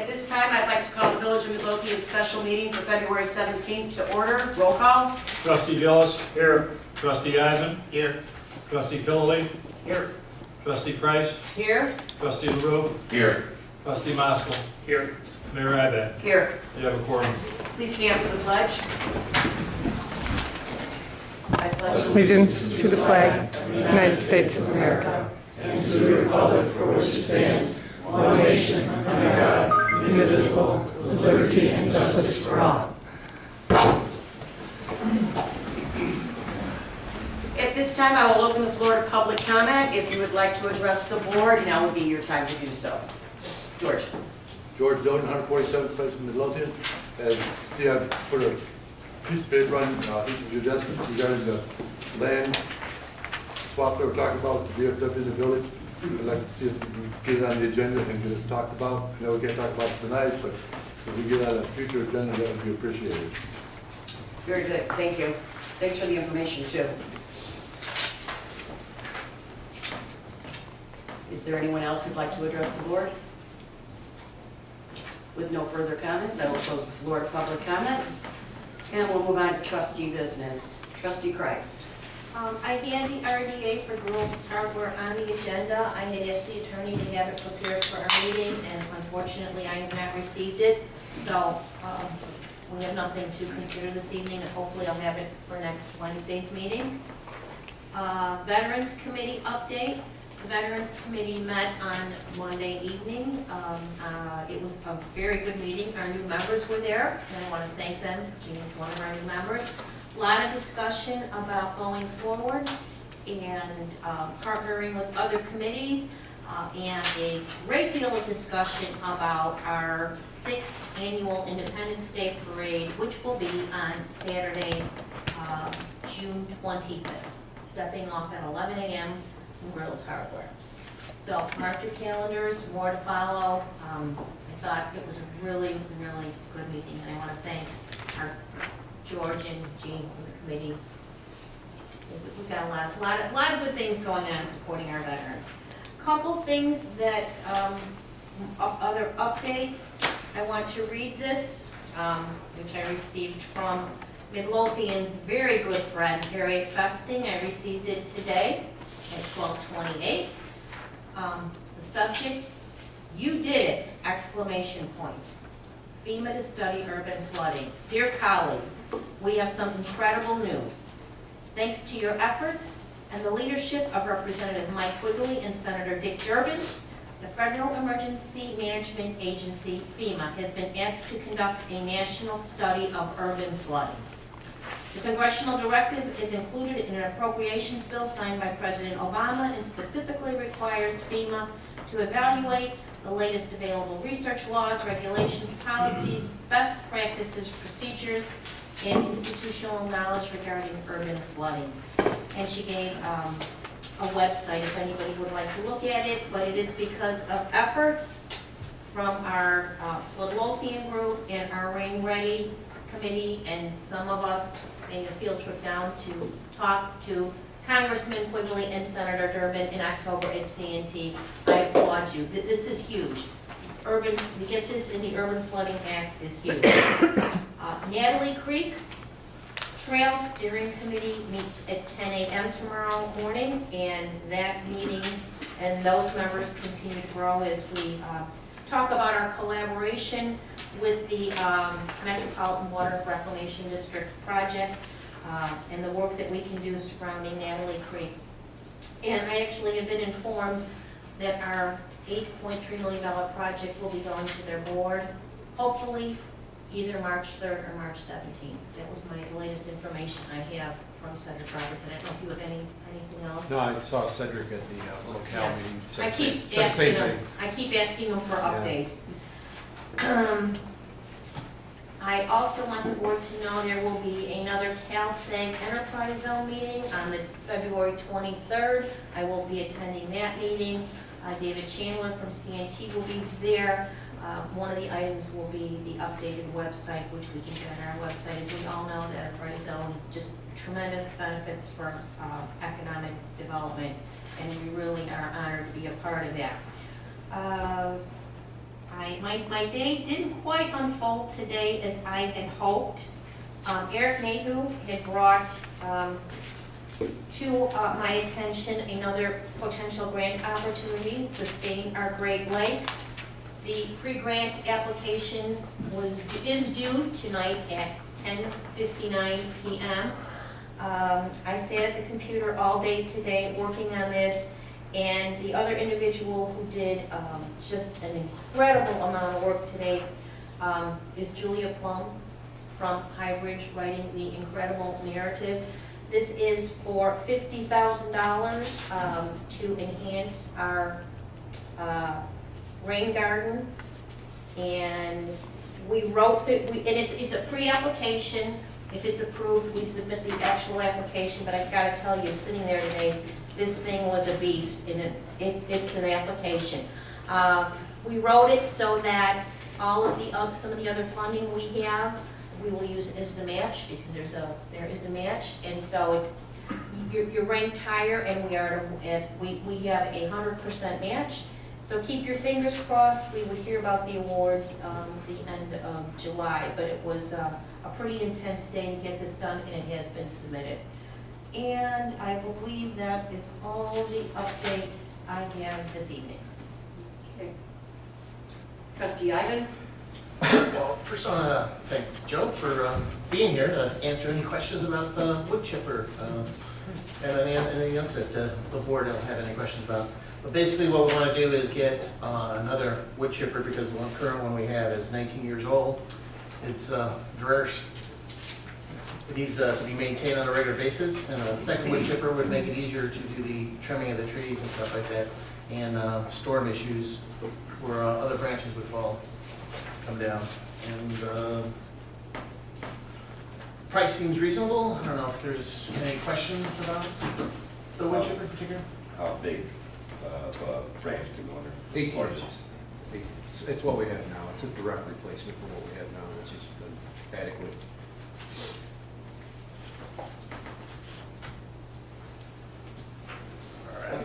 At this time, I'd like to call the Village of Midlothian special meeting for February 17th to order. Roll call. Trustee Gillis. Here. Trustee Eisen. Here. Trustee Philly. Here. Trustee Price. Here. Trustee LaRue. Here. Trustee Moskal. Here. Mayor Ibach. Here. You have a quorum. Please stand for the pledge. I pledge Allegiance to the flag of the United States of America and to the republic for which it stands, one nation, under God, indivisible, with liberty and justice for all. At this time, I will open the floor to public comment. If you would like to address the board, now would be your time to do so. George. George Doden, 147th place in Midlothian. And see, I've put a piece of paper on each of your desks regarding the land swap that we're talking about, the VFW in the village. I'd like to see if we can get it on the agenda and get it talked about. I know we can't talk about it tonight, but if we get it on a future agenda, that would be appreciated. Very good, thank you. Thanks for the information, too. Is there anyone else who'd like to address the board? With no further comments, I will close the floor to public comments. And we'll move on to trustee business. Trustee Kreis. I had the RDA for Grove's Hardware on the agenda. I had asked the attorney to have it prepared for our meeting, and unfortunately, I have not received it. So we have nothing to consider this evening, and hopefully I'll have it for next Wednesday's meeting. Veterans Committee update. The Veterans Committee met on Monday evening. It was a very good meeting. Our new members were there, and I want to thank them. Jean is one of our new members. A lot of discussion about going forward and partnering with other committees, and a great deal of discussion about our 6th annual Independence Day Parade, which will be on Saturday, June 25th, stepping off at 11 a.m. in Grove's Hardware. So mark your calendars, more to follow. I thought it was a really, really good meeting, and I want to thank our George and Jean from the committee. We've got a lot of good things going on supporting our veterans. Couple things that, other updates. I want to read this, which I received from Midlothian's very good friend, Harriet Festing. I received it today at 12:28. The subject, "You did it!" exclamation point. FEMA to study urban flooding. Dear colleague, we have some incredible news. Thanks to your efforts and the leadership of Representative Mike Quigley and Senator Dick Durbin, the Federal Emergency Management Agency, FEMA, has been asked to conduct a national study of urban flooding. The congressional directive is included in an appropriations bill signed by President Obama and specifically requires FEMA to evaluate the latest available research, laws, regulations, policies, best practices, procedures, and institutional knowledge regarding urban flooding. And she gave a website if anybody would like to look at it, but it is because of efforts from our Midlothian group and our Rain Ready committee, and some of us made a field trip down to talk to Congressman Quigley and Senator Durbin in October at CNT. I applaud you. This is huge. To get this in the Urban Flooding Act is huge. Natalie Creek Trail Steering Committee meets at 10 a.m. tomorrow morning, and that meeting and those members continue to grow as we talk about our collaboration with the Metropolitan Water Reclamation District project and the work that we can do surrounding Natalie Creek. And I actually have been informed that our $8.3 million project will be going to their board, hopefully either March 3rd or March 17th. That was the latest information I have from Senator Roberts. I don't know if you have anything else. No, I saw Cedric at the little Cal meeting. I keep asking him for updates. I also want the board to know there will be another CalSag Enterprise Zone meeting on the February 23rd. I will be attending that meeting. David Chandler from CNT will be there. One of the items will be the updated website, which we can get on our website. As we all know, the Enterprise Zone is just tremendous benefits for economic development, and we really are honored to be a part of that. My day didn't quite unfold today as I had hoped. Eric Mayhew had brought to my attention another potential grant opportunity, Sustain Our Great Lakes. The pre-grant application is due tonight at 10:59 p.m. I sat at the computer all day today working on this, and the other individual who did just an incredible amount of work today is Julia Plum from Highbridge, writing the incredible narrative. This is for $50,000 to enhance our rain garden. And we wrote that, and it's a pre-application. If it's approved, we submit the actual application, but I've got to tell you, sitting there today, this thing was a beast, and it's an application. We wrote it so that all of the some of the other funding we have, we will use as the match, because there is a match, and so it's you're ranked higher, and we have a 100% match. So keep your fingers crossed. We would hear about the award the end of July, but it was a pretty intense day to get this done, and it has been submitted. And I believe that is all the updates I have this evening. Okay. Trustee Ivan? Well, first I want to thank Joe for being here to answer any questions about the wood chipper and anything else that the board don't have any questions about. But basically what we want to do is get another wood chipper, because the current one we have is 19 years old. It's diverse. It needs to be maintained on a regular basis, and a second wood chipper would make it easier to do the trimming of the trees and stuff like that, and storm issues where other branches would come down. And price seems reasonable. I don't know if there's any questions about the wood chipper in particular. How big branch can go under? 18 inches. It's what we have now. It's a direct replacement for what we have now, which is adequate. All right.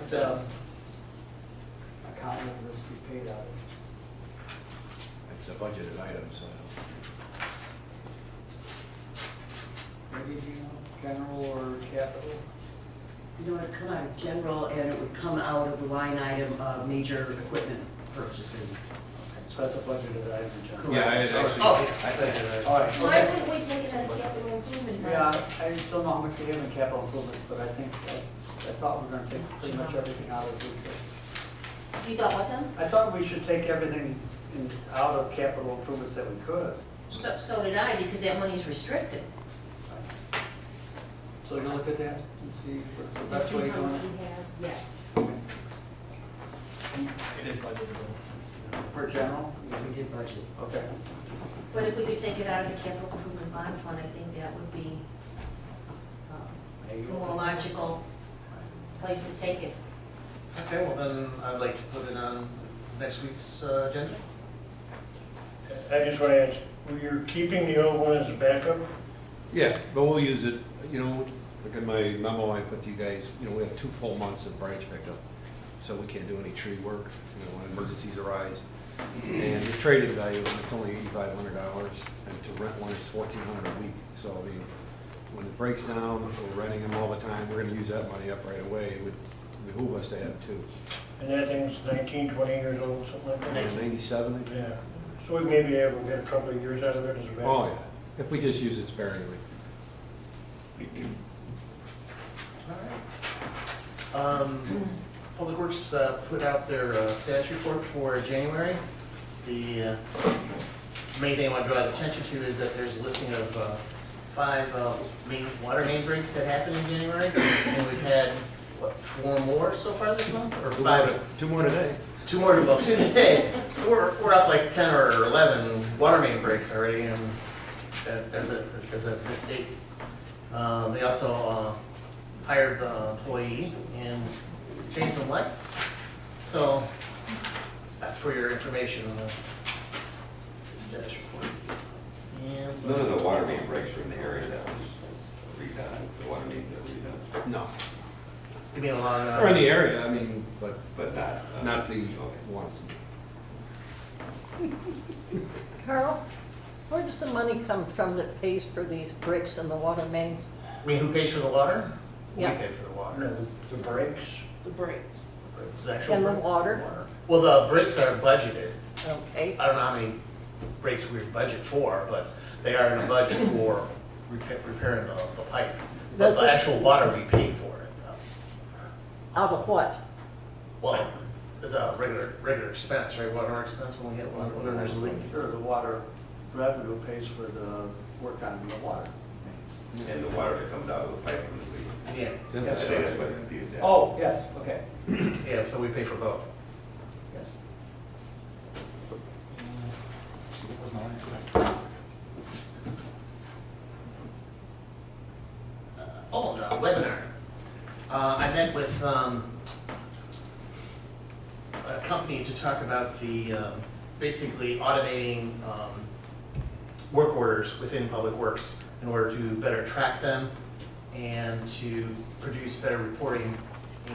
Account will this be paid out of? It's a budgeted item, so Maybe, you know, general or capital? You know, it'd come out of general, and it would come out of the line item of major equipment purchasing. So that's a budgeted item in general? yeah, I actually. Oh. All right. Why wouldn't we take it out of capital improvement? Yeah, I just don't know how much we have in capital improvement, but I think, I thought we were gonna take pretty much everything out of it. You got what done? I thought we should take everything out of capital improvements that we could. So did I, because that money's restricted. So you're gonna look at that and see what's the best way of doing it? Yes. It is budgeted. For general? We did budget. Okay. But if we could take it out of the capital improvement bond fund, I think that would be a more logical place to take it. Okay, well then I'd like to put it on next week's agenda. I just want to ask, you're keeping the old one as a backup? Yeah, but we'll use it, you know, look at my memo I put to you guys, you know, we have 2 full months of branch pickup, so we can't do any tree work, you know, when emergencies arise. And the traded value, it's only $8,500, and to rent one is $1,400 a week. So I mean, when it breaks down, we're renting them all the time, we're gonna use that money up right away. It would behoove us to have 2. And that thing's 19, 20 years old, something like that? And 97, I think. Yeah. So we may be able to get a couple of years out of it as a backup. Oh, yeah, if we just use it sparingly. Public Works put out their status report for January. The main thing I want to draw attention to is that there's a listing of 5 water main breaks that happened in January, and we've had, what, 4 more so far this month, or 5? 2 more today. 2 more, well, 2 today. So we're up like 10 or 11 water main breaks already, and as of this date. They also hired the employee and changed some lights. So that's for your information on the status report. And None of the water main breaks were in the area that was redone, the water mains that were redone, No, you mean along? or in the area, I mean, but but not. not the Okay. ones. Carl, where does the money come from that pays for these breaks in the water mains? I mean, who pays for the water? Yeah. We pay for the water. No, the brakes. The brakes. The actual And the breaks? water? Well, the breaks are budgeted. Okay, I don't know how many breaks we budget for, but they are in the budget for repairing the pipe. But Does the this- actual water, we pay for it. out of what? Well, it's a regular expense, right? Water expense when we get, when there's a leak. Sure, the water revenue pays for the work on the water mains. And the water that comes out of the pipe from the leak. Yeah, It's I think that's infrastructure. what it is. Oh, yes, okay, yeah, so we pay for both. yes. What was my last thing? The webinar. I met with a company to talk about the, basically automating work orders within Public Works in order to better track them and to produce better reporting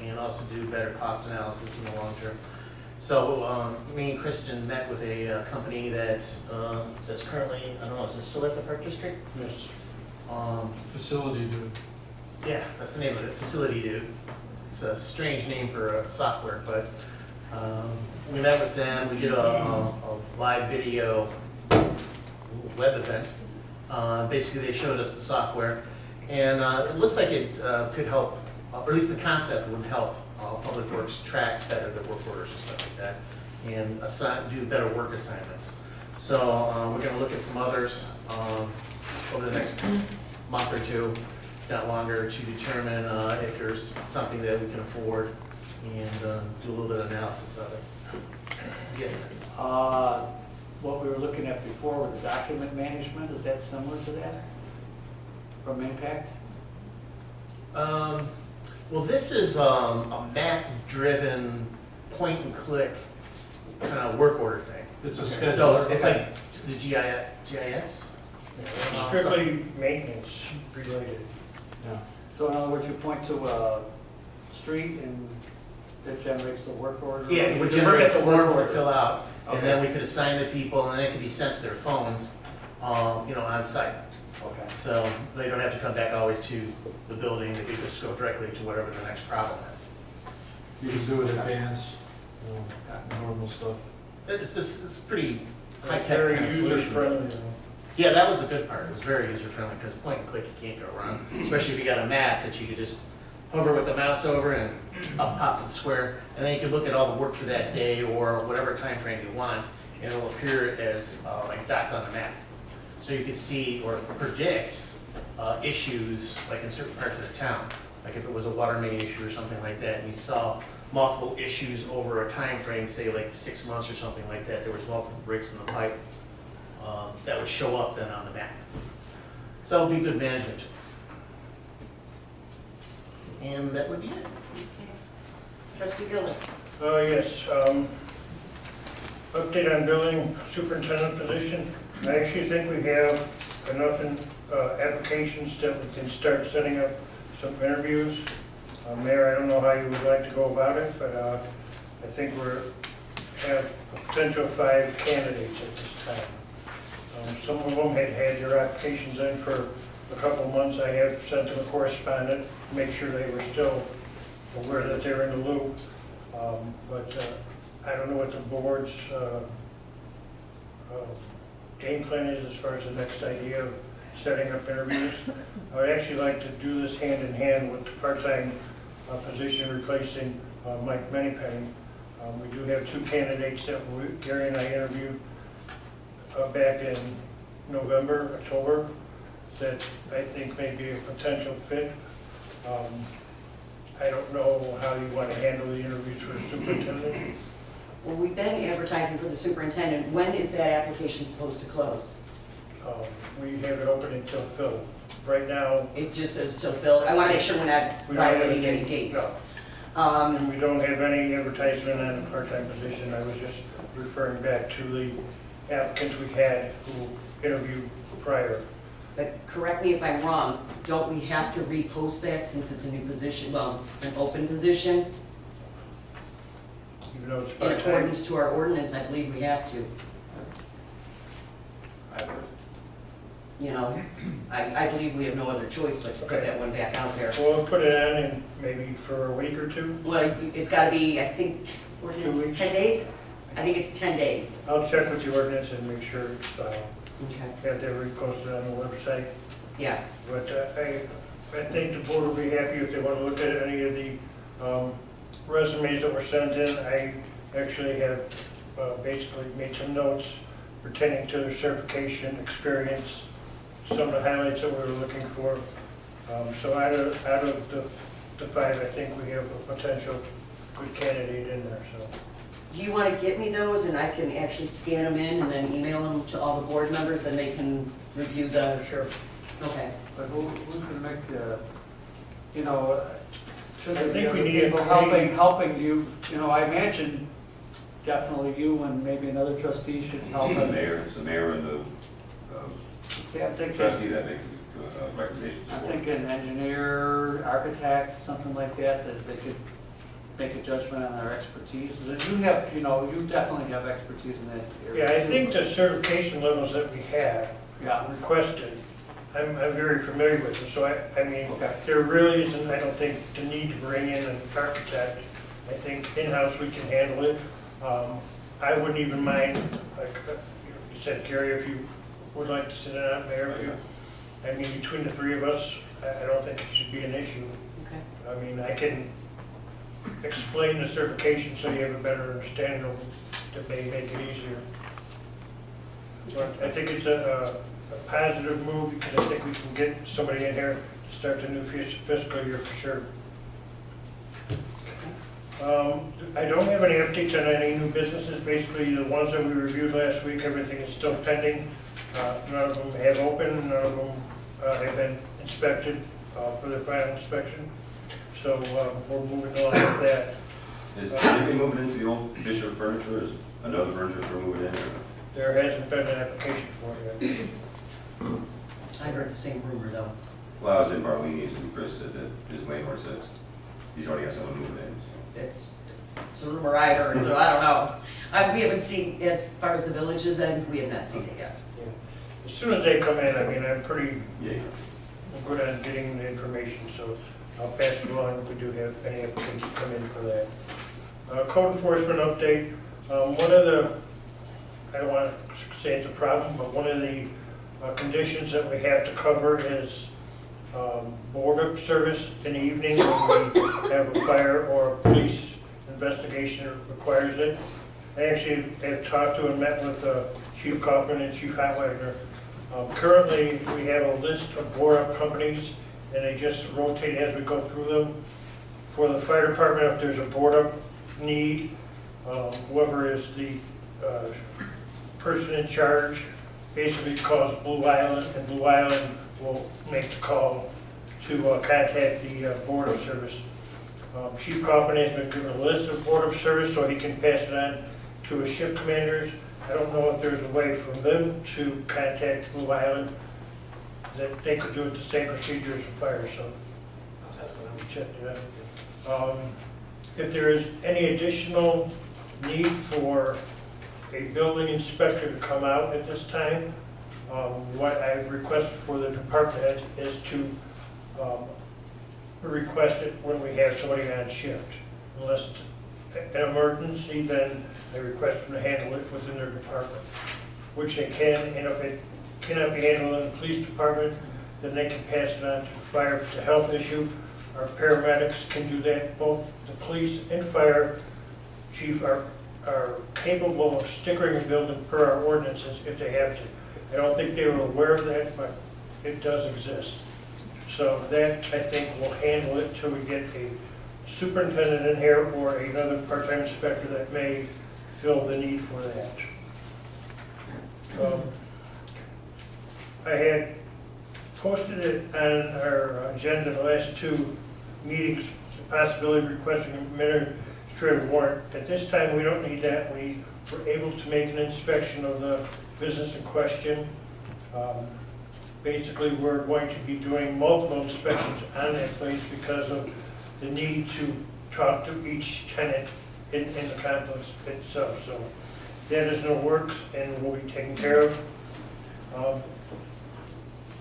and also do better cost analysis in the long term. So me and Kristen met with a company that says currently, I don't know, is it still at the Park District? Yes. Facility, dude. Yeah, that's the name of it, Facility Dude. It's a strange name for a software, but we met with them, we did a live video web event. Basically, they showed us the software, and it looks like it could help, or at least the concept would help Public Works track better their work orders and stuff like that, and do better work assignments. So we're gonna look at some others over the next month or two, if not longer, to determine if there's something that we can afford and do a little bit of analysis of it. Yes. What we were looking at before with the document management, is that similar to that? From Impact? Well, this is a map-driven, point-and-click kind of work order thing. It's a Okay. So schedule. it's like the GIS? Strictly maintenance related. Yeah. So in other words, you point to a street and that generates the work order? Yeah, it would You look generate at the a form work to order. fill out, and then Okay. we could assign the people, and then it could be sent to their phones, on site. Okay. So they don't have to come back always to the building, they could just go directly to whatever the next problem is. You can do it advanced, normal stuff. It's pretty high-tech Very kind of user solution. friendly. Yeah, that was the good part, it was very user-friendly, because point and click, you can't go wrong, especially if you got a map that you could just hover with the mouse over and up pops the square, and then you can look at all the work for that day or whatever time frame you want, and it'll appear as like dots on the map. So you can see or predict issues like in certain parts of the town, like if it was a water main issue or something like that, and you saw multiple issues over a time frame, say like 6 months or something like that, there was multiple breaks in the pipe, that would show up then on the map. So it'll be good management. And that would be it. Trustee Gillis. Yes, update on building superintendent position. I actually think we have enough applications that we can start setting up some interviews. Mayor, I don't know how you would like to go about it, but I think have a potential 5 candidates at this time. Some of them had their applications in for a couple of months. I have sent them a correspondent, make sure they were still aware that they're in the loop. But I don't know what the board's game plan is as far as the next idea of setting up interviews. I would actually like to do this hand in hand with the part-time position replacing Mike Manypenny. We do have 2 candidates that Gary and I interviewed back in November, October, that I think may be a potential fit. I don't know how you want to handle the interviews for the superintendent. Well, we've been advertising for the superintendent. When is that application supposed to close? We have it open until filled. Right now, It just says till filled. I want to make sure we're not we don't have violating any anything- dates. No. And we don't have any advertisement on a part-time position. I was just referring back to the applicants we had who interviewed prior. But correct me if I'm wrong, don't we have to repost that since it's a new position, well, an open position? Even though it's In part-time. accordance to our ordinance, I believe we have to. you know, I believe we have no other choice but to put that one back out there. We'll put it on in maybe for a week or two. Well, it's gotta be, I think, ordinance 2 weeks. 10 days? I think it's 10 days. I'll check with the ordinance and make sure it's, Okay. that they're posted on the website. Yeah, But I think the board will be happy if they want to look at any of the resumes that were sent in. I actually have basically made some notes pertaining to their certification, experience, some of the highlights that we were looking for. So out of the five, I think we have a potential good candidate in there, so. do you wanna get me those and I can actually scan them in and then email them to all the board members, then they can review the, Sure. okay. But who's gonna make the, you know, should I there be think we other need a people committee. helping you? You know, I imagine definitely you and maybe another trustee should help The them. mayor, it's the mayor and the See, I'm thinking, trustee that makes recommendations. I'm thinking engineer, architect, something like that, that they could make a judgment on their expertise. And you have, you know, you definitely have expertise in that area. Yeah, I too. think the certification levels that we have Yeah, requested, I'm very familiar with them, so I mean, okay. there really isn't, I don't think, the need to bring in an architect. I think in-house we can handle it. I wouldn't even mind, like you said, Gary, if you would like to sit down, Mayor, if you, I mean, between the three of us, I don't think it should be an issue. Okay. I mean, I can explain the certification so you have a better understanding of that may make it easier. But I think it's a positive move because I think we can get somebody in here to start the new fiscal year for sure. I don't have any updates on any new businesses. Basically, the ones that we reviewed last week, everything is still pending. None of them have opened, none of them have been inspected for their final inspection. So we're moving along with that. Is anybody moving into the old Fisher furniture? Is another furniture for moving in? Or? There hasn't been an application for it yet. I heard the same rumor though. Well, I was in Barlini's and Chris said that his landlord says he's already got someone moving in. It's a rumor I heard, so I don't know. We haven't seen, as far as the villages, and we have not seen it yet. Yeah. As soon as they come in, I mean, I'm pretty Yeah. good on getting the information, so I'll pass it along if we do have any applicants come in for that. Code enforcement update. One of the, I don't want to say it's a problem, but one of the conditions that we have to cover is board service in the evening when we have a fire or a police investigation that requires it. I actually have talked to and met with Chief Kaufman and Chief Hotwagner. Currently, we have a list of board-up companies, and they just rotate as we go through them. For the fire department, if there's a board-up need, whoever is the person in charge basically calls Blue Island, and Blue Island will make the call to contact the board of service. Chief Kaufman has been given a list of board of service so he can pass it on to his shift commanders. I don't know if there's a way for them to contact Blue Island, that they could do it the same procedure as a fire, so that's what I'm checking out. If there is any additional need for a building inspector to come out at this time, what I've requested for the department heads is to request it when we have somebody on shift. Unless it's an emergency, then I request them to handle it within their department, which they can, and if it cannot be handled in the police department, then they can pass it on to the fire if it's a health issue. Our paramedics can do that. Both the police and fire chief are capable of stickering a building per our ordinances if they have to. I don't think they were aware of that, but it does exist. So that, I think, will handle it till we get a superintendent in here or another part-time inspector that may fill the need for that. I had posted it on our agenda the last two meetings, the possibility of requesting a administrative warrant. At this time, we don't need that. We were able to make an inspection of the business in question. Basically, we're going to be doing multiple inspections on that place because of the need to talk to each tenant in the complex itself. So that is in the works and will be taken care of.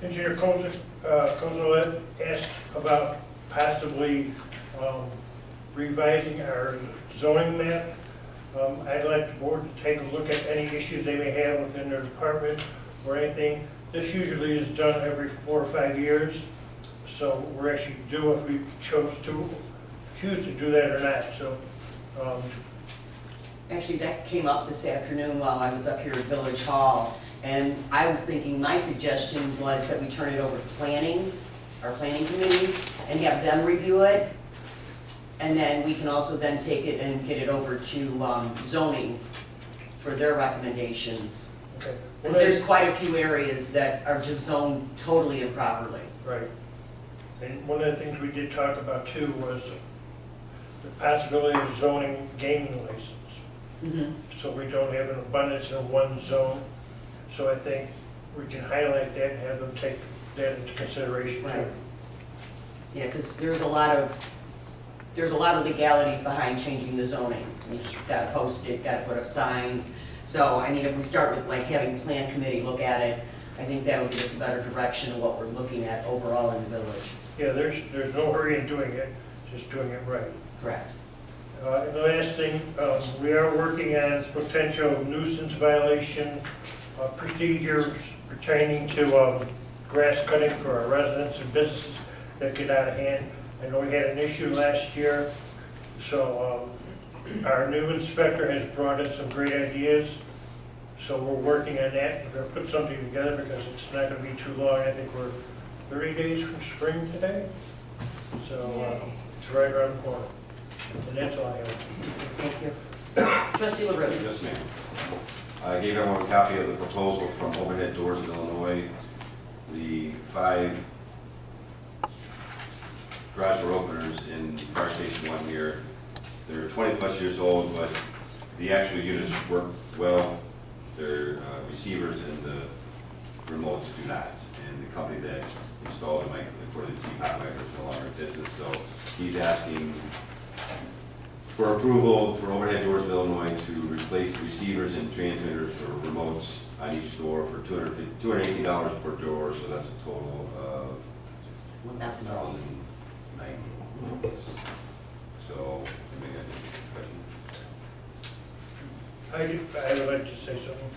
Engineer Kozolek asked about possibly revising our zoning map. I'd like the board to take a look at any issues they may have within their department or anything. This usually is done every 4 or 5 years, so we're actually due if we choose to do that or not. So, Actually, that came up this afternoon while I was up here at Village Hall. And I was thinking, my suggestion was that we turn it over to planning, our planning committee, and have them review it. And then we can also then take it and get it over to zoning for their recommendations. okay. Because there's quite a few areas that are just zoned totally improperly. Right. And one of the things we did talk about too was the possibility of zoning gaming license. So we don't have an abundance in one zone. So I think we can highlight that and have them take that into consideration Right. too. Yeah, because there's a lot of legalities behind changing the zoning. You've got to post it, got to put up signs. So, I mean, if we start with like having plan committee look at it, I think that would give us a better direction of what we're looking at overall in the village. Yeah, there's no hurry in doing it, just doing it right. Correct. And the last thing, we are working on potential nuisance violation procedures pertaining to grass cutting for our residents and businesses that get out of hand. I know we had an issue last year, so our new inspector has brought in some great ideas. So we're working on that. We're going to put something together because it's not going to be too long. I think we're 30 days from spring today. So it's right around the corner. And that's all I have. Thank you. Trustee LaRue. Yes, ma'am. I gave everyone a copy of the proposal from Overhead Doors of Illinois. The 5 garage door openers in Fire Station 1 here. They're 20+ years old, but the actual units work well. Their receivers and the remotes do not. And the company that installed them, according to Chief Hotmaker, is no longer in business. So he's asking for approval for Overhead Doors of Illinois to replace the receivers and transmitters or remotes on each door for $218 per door, so that's a total of $1,090. So, I would like to say something.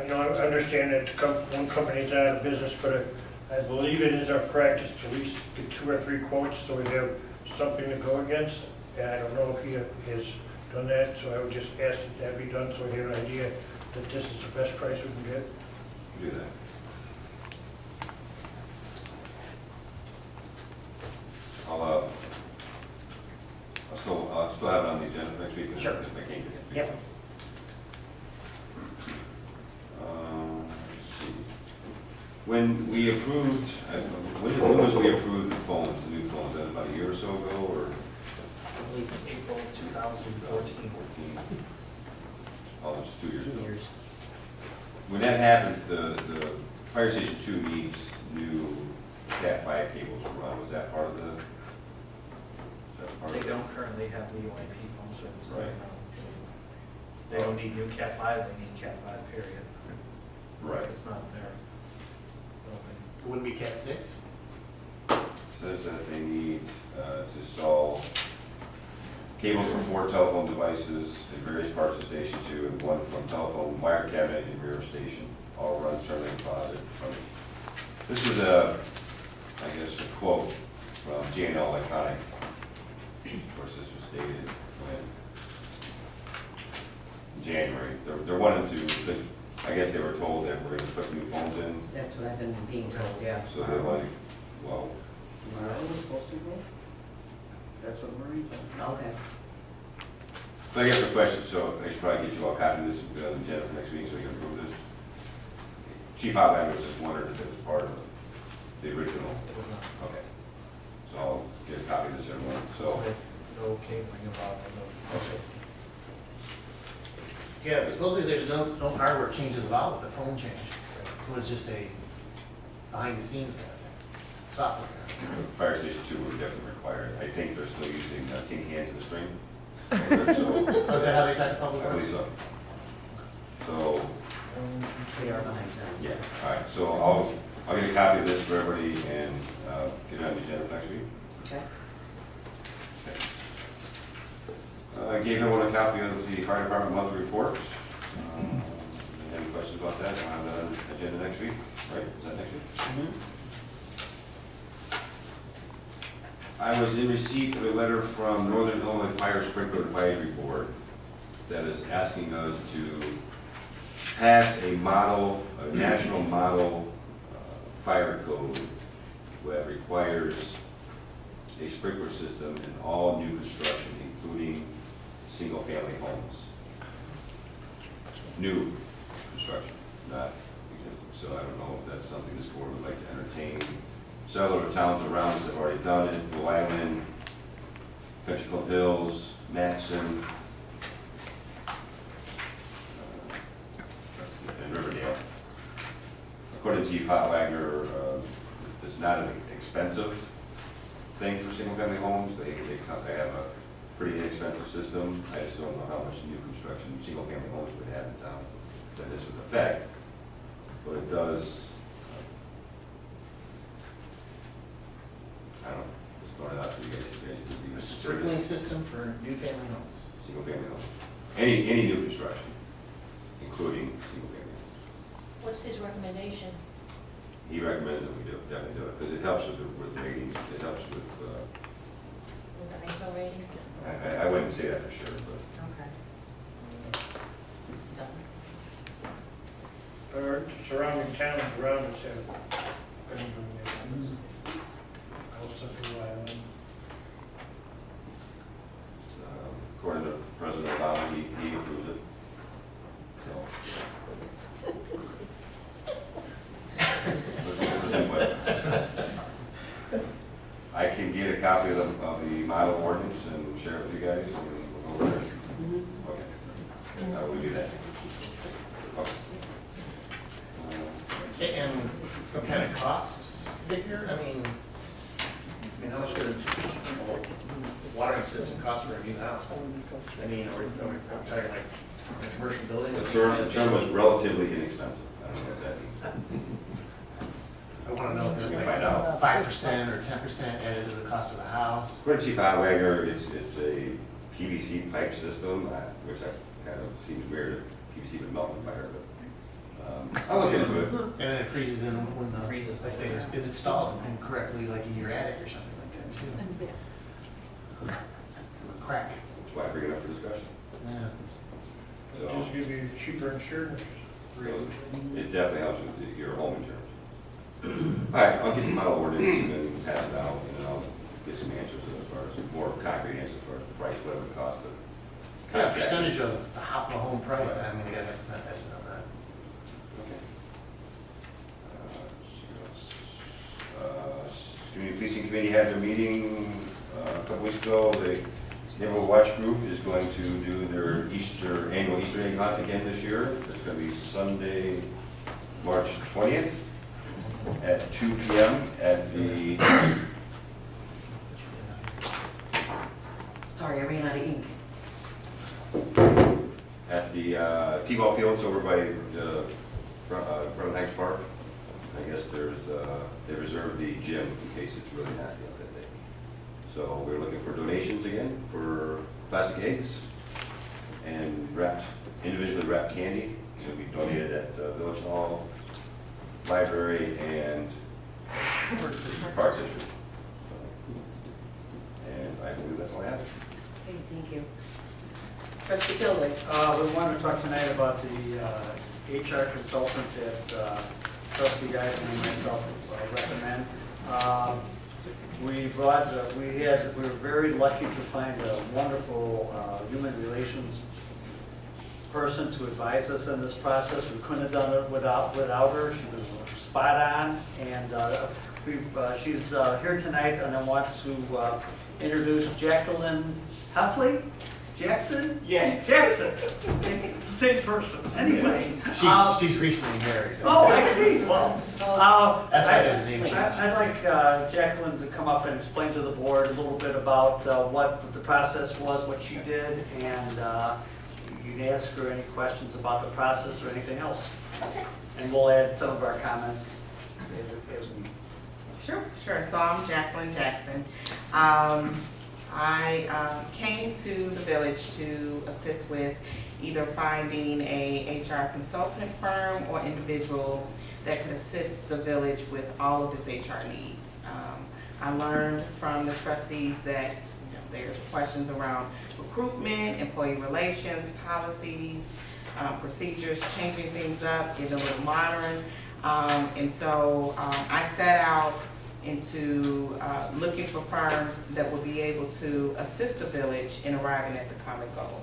You know, I understand that one company is out of business, but I believe it is our practice to at least get 2 or 3 quotes so we have something to go against. And I don't know if he has done that, so I would just ask that that be done so we have an idea that this is the best price we can get. do that. I'll still have it on the agenda next week. Sure. If I can't get it. Yep. Let's see. When we approved, when was we approved the phones, the new phones? Was that about a year or so ago, or? I believe April 2014. Oh, that's 2 years ago. When that happens, the Fire Station 2 needs new Cat 5 cables to run. Was that part of the? They don't currently have the UIP phone service Right. right now. So they don't need new Cat 5, they need Cat 5 period. Right. It's not there. It wouldn't be Cat 6? Says that they need to install cables for 4 telephone devices in various parts of Station 2 and 1 from telephone wire cabinet in rear station, all run terminating closet. This is I guess, a quote from J&L Electronic. Of course, this was dated in January. They're wanting to, because I guess they were told that we're going to put new phones in. That's what I've been being told, yeah. So they're like, well, That's what we're reading. Okay. so I guess the question, so I should probably get you all a copy of this on the agenda for next week so we can approve this. Chief Hotline was just wondering if it was part of the original. Okay. So I'll get a copy of this, everyone. So, No cabling involved. okay. Yeah, supposedly there's no hardware changes at all with the phone change. It was just a behind-the-scenes kind of thing, software. Fire Station 2 would definitely require it. I think they're still using tin cans in the string. So, Oh, is that how they type the public I believe works? so. So, They are behind time. yeah, all right, so I'll get a copy of this for everybody and get it on the agenda next week. Okay. I gave everyone a copy of the fire department monthly reports. Any questions about that? I'll have that on the agenda next week, right? Is that next week? Mhm. I was in receipt of a letter from Northern Illinois Fire Sprinkler Advisory Board that is asking us to pass a model, a national model fire code that requires a sprinkler system in all new construction, including single-family homes. New construction, not existing. So I don't know if that's something this board would like to entertain. Several other towns around us have already done it. Blue Island, Country Club Hills, Matson, and Riverdale. According to Chief Wagner, it's not an expensive thing for single-family homes. They have a pretty inexpensive system. I just don't know how much new construction single-family homes would have in town that this would affect, but it does. I don't know, just throwing it out to you guys. You guys would be A sprinkling system for new family homes. Single-family homes. Any new construction, including single-family homes. What's his recommendation? He recommends that we definitely do it, because it helps with ratings, it helps with, With the ISO ratings? I wouldn't say that for sure, but Okay. Our surrounding towns around us have been doing it. Also to Blue Island. according to President Obama, he approved it. So. I can get a copy of the model ordinance and share it with you guys, and we'll go over there. Okay. We do that. Okay. And some kind of costs figure, I mean, how much could a watering system cost for a new house? I mean, are we talking like a commercial building? The term was relatively inexpensive. I don't know what that means. I want to know if You they're can find out. like 5% or 10% added to the cost of the house. According to Chief Wagner, it's a PVC pipe system, which kind of seems weird if PVC would melt in fire, but I'll look into it. And then it freezes in when if it's been installed incorrectly, like in your attic or something like that too. Crack. That's why I bring it up for discussion. Yeah. So, Just give you cheaper insurance. it definitely helps with your home insurance. All right, I'll get the model ordinance and then pass it out, and then I'll get some answers as far as, more concrete answers as far as the price, whatever the cost of. Yeah, percentage of the home price, I mean, I got estimate on that. Community Policing Committee had their meeting a couple weeks ago. The Neighborhood Watch Group is going to do their annual Easter egg hunt again this year. It's going to be Sunday, March 20th at 2 p.m. at the, Sorry, I ran out of ink. T-ball fields over by Brown Heights Park. I guess they reserved the gym in case it's really nasty out that day. So we're looking for donations again for plastic eggs and individually wrapped candy. It'll be donated at Village Hall, Library, and Park District. And I believe that's all I have. Okay, thank you. Trustee Kilway. We wanted to talk tonight about the HR consultant that trustee guys and myself recommend. We were very lucky to find a wonderful human relations person to advise us in this process. We couldn't have done it without her. She was spot on, and she's here tonight, and I want to introduce Jacqueline Huffley. Jackson? Yes. Jackson. It's the same person. Anyway. She's recently married. Oh, I see. Well, That's why there's a name change. I'd like Jacqueline to come up and explain to the board a little bit about what the process was, what she did, and you can ask her any questions about the process or anything else. And we'll add some of our comments as we. Sure. So I'm Jacqueline Jackson. I came to the village to assist with either finding a HR consultant firm or individual that could assist the village with all of its HR needs. I learned from the trustees that there's questions around recruitment, employee relations, policies, procedures, changing things up, getting a little modern. And so I set out into looking for firms that would be able to assist the village in arriving at the common goal.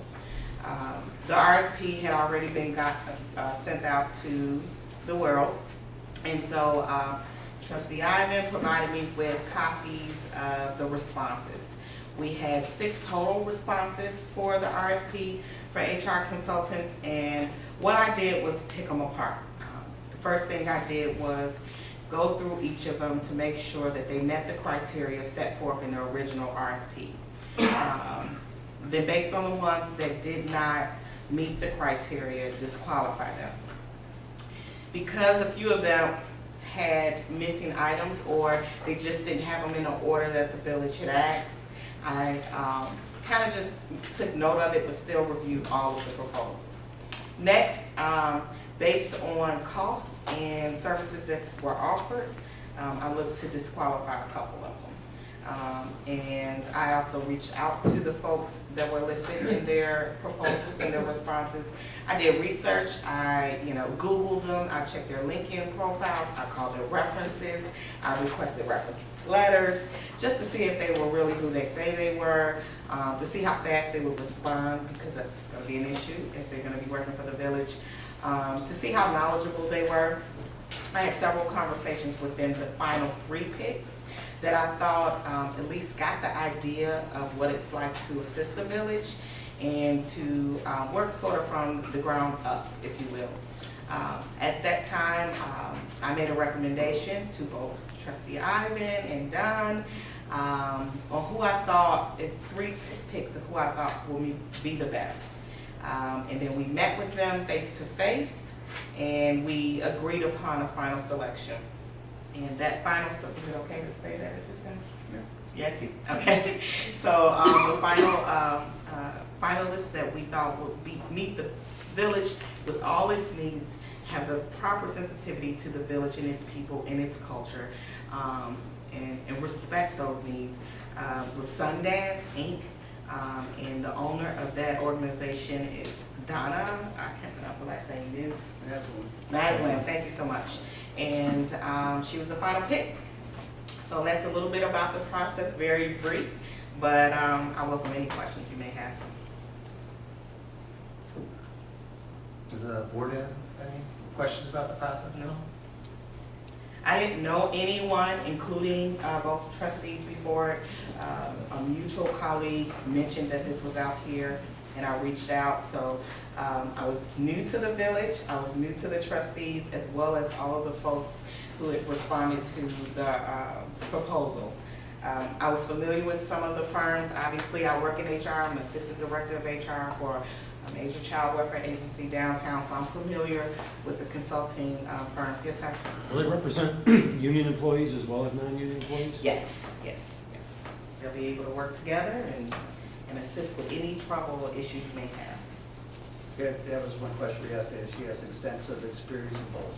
The RFP had already been sent out to the world, and so Trustee Ivan provided me with copies of the responses. We had 6 total responses for the RFP for HR consultants, and what I did was pick them apart. The first thing I did was go through each of them to make sure that they met the criteria set forth in the original RFP. Then based on the ones that did not meet the criteria, disqualify them. Because a few of them had missing items or they just didn't have them in the order that the village had asked, I kind of just took note of it but still reviewed all of the proposals. Next, based on cost and services that were offered, I looked to disqualify a couple of them. And I also reached out to the folks that were listed in their proposals and their responses. I did research, I Googled them, I checked their LinkedIn profiles, I called their references, I requested reference letters, just to see if they were really who they say they were, to see how fast they would respond, because that's going to be an issue if they're going to be working for the village, to see how knowledgeable they were. I had several conversations within the final 3 picks that I thought at least got the idea of what it's like to assist the village and to work sort of from the ground up, if you will. At that time, I made a recommendation to both Trustee Ivan and Don on who I thought, 3 picks of who I thought would be the best. And then we met with them face to face and we agreed upon a final selection. And that final, is it okay to say that at this time? No. Yes? Okay. So the final finalists that we thought would meet the village with all its needs, have the proper sensitivity to the village and its people and its culture, and respect those needs, was Sundance, Inc., and the owner of that organization is Donna, I can't pronounce the last name, Maslin, thank you so much. And she was the final pick. So that's a little bit about the process, very brief, but I welcome any questions you may have. Does the board have any questions about the process? No. I didn't know anyone, including both trustees before it. A mutual colleague mentioned that this was out here, and I reached out. So I was new to the village, I was new to the trustees, as well as all of the folks who had responded to the proposal. I was familiar with some of the firms. Obviously, I work in HR. I'm assistant director of HR for a major child welfare agency downtown, so I'm familiar with the consulting firms. Yes, sir? Will they represent union employees as well as non-union employees? Yes. They'll be able to work together and assist with any trouble or issues you may have. That was one question we asked, she has extensive experience in both.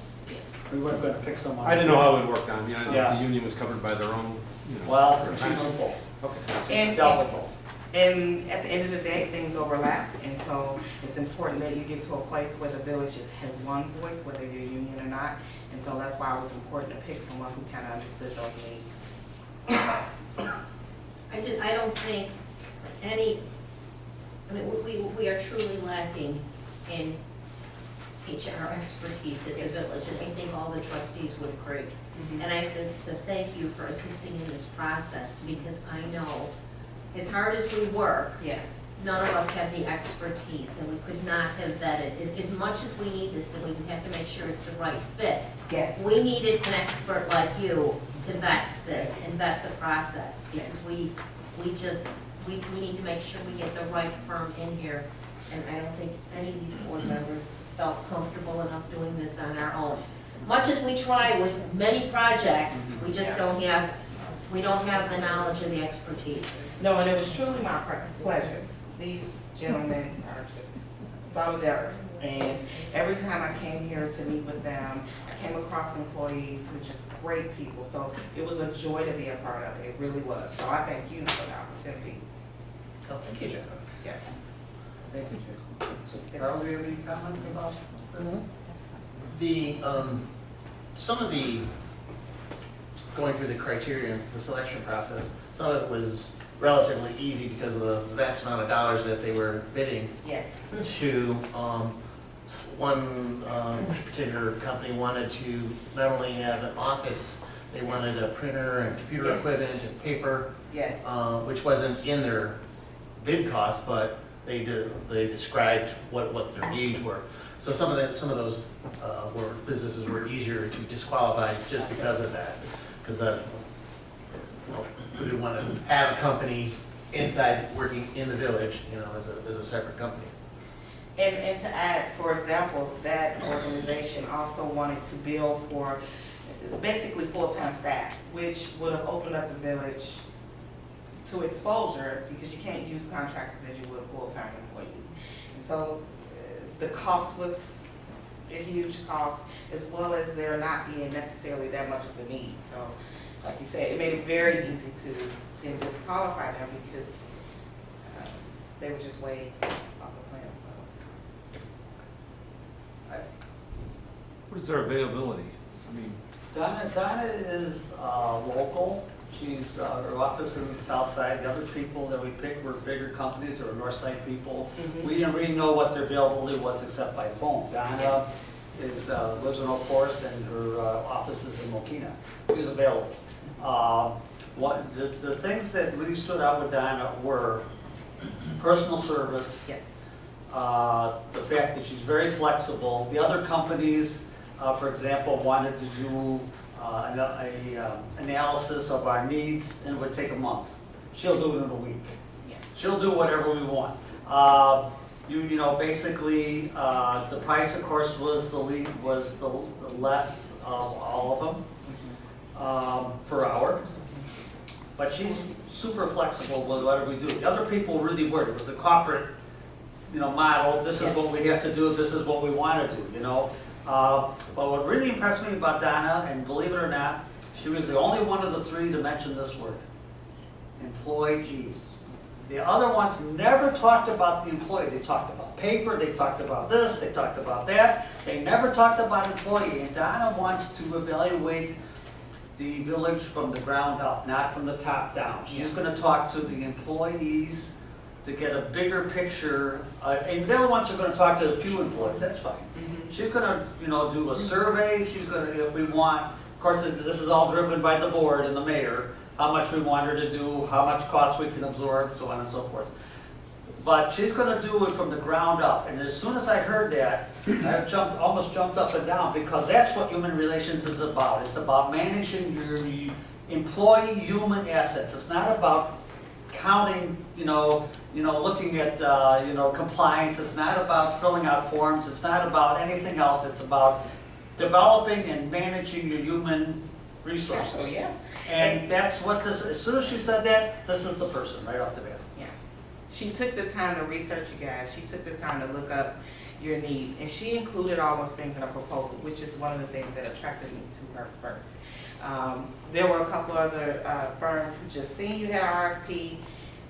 We weren't going to pick someone. I didn't know how it would work on, I didn't know if Yeah. the union was covered by their own, Well, she knows both. Okay. And Dealt with both. And at the end of the day, things overlap, and so it's important that you get to a place where the village has one voice, whether you're union or not, and so that's why it was important to pick someone who kind of understood those needs. I don't think we are truly lacking in HR expertise at the village, and I think all the trustees would agree. Mm-hmm. And I have to thank you for assisting in this process, because I know, as hard as we work, Yeah. none of us have the expertise, and we could not have vetted. As much as we need this, and we have to make sure it's the right fit, Yes. we needed an expert like you to vet this and vet the process, because we need to make sure we get the right firm in here. And I don't think any of these board members felt comfortable enough doing this on our own. much as we try with many projects, we just don't have, we don't have the knowledge and the expertise. No, and it was truly my pleasure. These gentlemen are just solid, and every time I came here to meet with them, I came across employees who are just great people. So it was a joy to be a part of it. It really was. So I thank you for the opportunity. Oh, thank you, Jeff. Yeah. Thank you, Jim. Carl, do you have any comments about this? The, some of the, going through the criteria and the selection process, some of it was relatively easy because of the vast amount of dollars that they were bidding Yes. to. One particular company wanted to not only have an office, they wanted a printer and computer Yes. equipment and paper, Yes. which wasn't in their bid cost, but they described what their needs were. So some of those businesses were easier to disqualify just because of that, because we didn't want to have a company inside working in the village, as a separate company. And to add, for example, that organization also wanted to bill for basically full-time staff, which would have opened up the village to exposure because you can't use contractors as you would full-time employees. And so the cost was a huge cost, as well as there not being necessarily that much of a need. So like you said, it made it very easy to disqualify them because they were just way off the plan. What is their availability? I mean, Donna is local. Her office is in the south side. The other people that we picked were bigger companies, or north side people. Mhm. We didn't really know what their availability was except by phone. Donna lives in Oak Forest, and her office is in Mokina. She's available. The things that really stood out with Donna were personal service, Yes. the fact that she's very flexible. The other companies, for example, wanted to do an analysis of our needs, and it would take a month. She'll do it in a week. Yeah. She'll do whatever we want. Basically, the price, of course, was the less of all of them per hour. But she's super flexible with whatever we do. The other people really weren't. It was a corporate, model. This is what we have to do. This is what we want to do. But what really impressed me about Donna, and believe it or not, she was the only one of the three to mention this word: employees. The other ones never talked about the employee. They talked about paper. They talked about this. They talked about that. They never talked about employee. And Donna wants to evaluate the village from the ground up, not from the top down. She's going to talk to the employees to get a bigger picture. And the other ones are going to talk to a few employees. That's fine. She's going to, do a survey. She's going to, if we want, of course, this is all driven by the board and the mayor, how much we want her to do, how much cost we can absorb, so on and so forth. But she's going to do it from the ground up. And as soon as I heard that, I almost jumped up and down, because that's what human relations is about. It's about managing your employee human assets. It's not about counting, looking at, compliance. It's not about filling out forms. It's not about anything else. It's about developing and managing your human resources. Oh, yeah. And that's what this, as soon as she said that, this is the person right off the bat. Yeah. She took the time to research you guys. She took the time to look up your needs. And she included all those things in a proposal, which is one of the things that attracted me to her first. There were a couple other firms who just seen you had an RFP,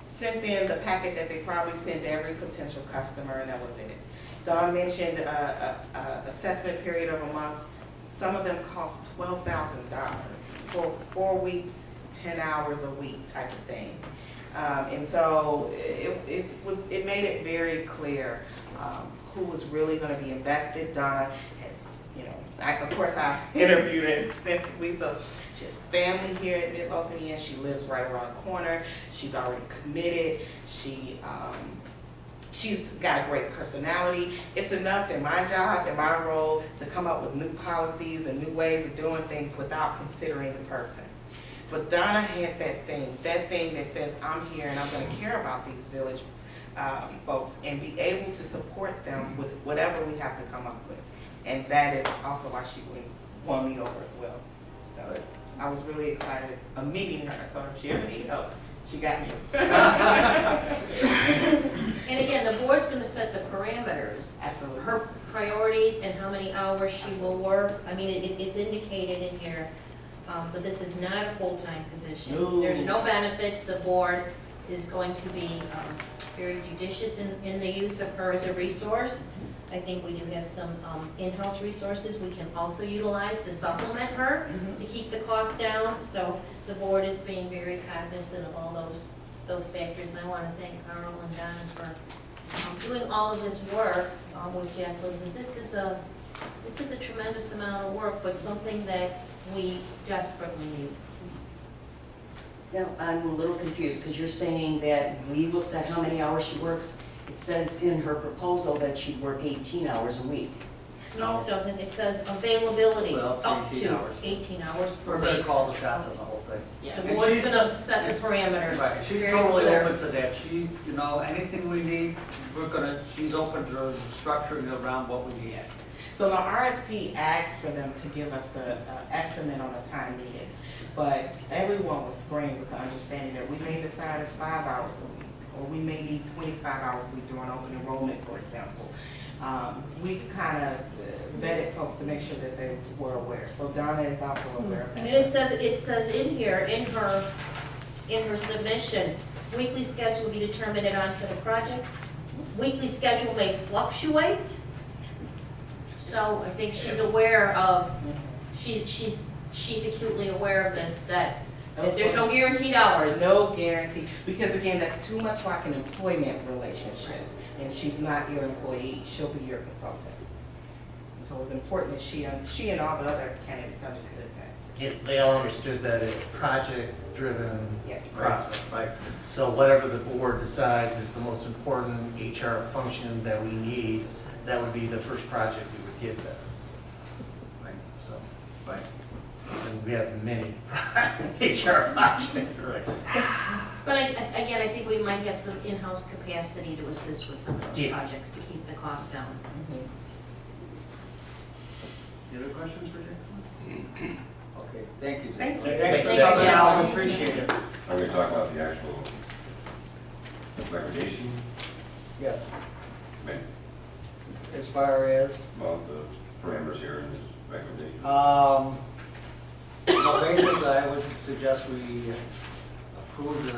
sent in the packet that they probably send to every potential customer, and that was it. Dawn mentioned a assessment period of a month. Some of them cost $12,000 for 4 weeks, 10 hours a week type of thing. And so it made it very clear who was really going to be invested. Donna has, of course I interviewed her extensively, so she has family here at Midlothian. She lives right around the corner. She's already committed. She's got a great personality. It's enough in my job, in my role, to come up with new policies and new ways of doing things without considering the person. But Donna had that thing that says, I'm here and I'm going to care about these village folks and be able to support them with whatever we have to come up with. And that is also why she won me over as well. So I was really excited of meeting her. I told her if she ever needed help, she got me. And again, the board's gonna set the parameters, Absolutely. her priorities and how many hours she will work. I mean, it's indicated in here, but this is not a full-time position. No. There's no benefits. The board is going to be very judicious in the use of her as a resource. I think we do have some in-house resources we can also utilize to supplement her, to keep the cost down. So the board is being very cognizant of all those factors. And I want to thank Carl and Don for doing all of this work with Jacqueline, because this is a tremendous amount of work, but something that we desperately need. Now, I'm a little confused, because you're saying that we will set how many hours she works. It says in her proposal that she'd work 18 hours a week. No, it doesn't. It says availability Well, up 18 to hours. 18 hours per We're gonna week. call the shots on the whole thing. The And board's she's- gonna set the parameters. Right, she's very totally clear. open to that. She, you know, anything we need, she's open to structuring around what we need. So the RFP asked for them to give us an estimate on the time needed, but everyone was screened with the understanding that we may decide it's 5 hours a week, or we may need 25 hours a week during open enrollment, for example. We've kind of vetted folks to make sure that they were aware. So Donna is also aware of that. And it says in here, in her submission, weekly schedule will be determined at onset of project. Weekly schedule may fluctuate. So I think she's aware of, she's acutely aware of this, that there's no guaranteed hours. No guarantee, because again, that's too much like an employment relationship, and she's not your employee, she'll be your consultant. And so it's important that she and all the other candidates understood that. They all understood that it's project-driven Yes. process. Right. So whatever the board decides is the most important HR function that we need, that would be the first project we would give them. Right. So, Right. and we have many HR projects. But again, I think we might get some in-house capacity to assist with some of those Yeah. projects to keep the cost down. Any other questions for Jacqueline? Okay, thank you. Thank you. Thanks for Thank you. coming out, we appreciate it. Are we talking about the actual recommendation? Yes, Maybe, as far as, well, the parameters here in this recommendation. well, basically, I would suggest we approve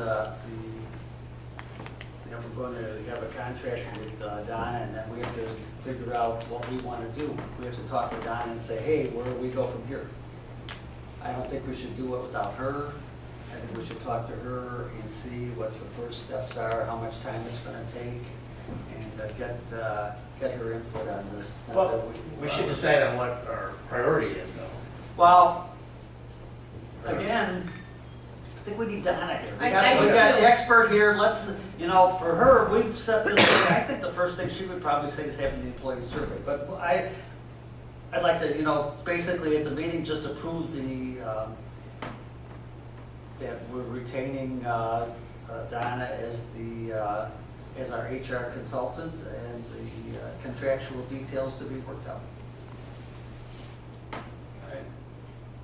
we're going to have a contract with Donna, and then we have to figure out what we want to do. We have to talk to Donna and say, hey, where do we go from here? I don't think we should do it without her. I think we should talk to her and see what the first steps are, how much time it's going to take, and get her input on this. Not Well, that we should decide on what our priority is, though. Well, again, I think we need Donna here. We I got do the too. expert here, let's, for her, we've set this, I think the first thing she would probably say is having the employee survey. But I'd like to, basically at the meeting, just approve that we're retaining Donna as our HR consultant, and the contractual details to be worked out.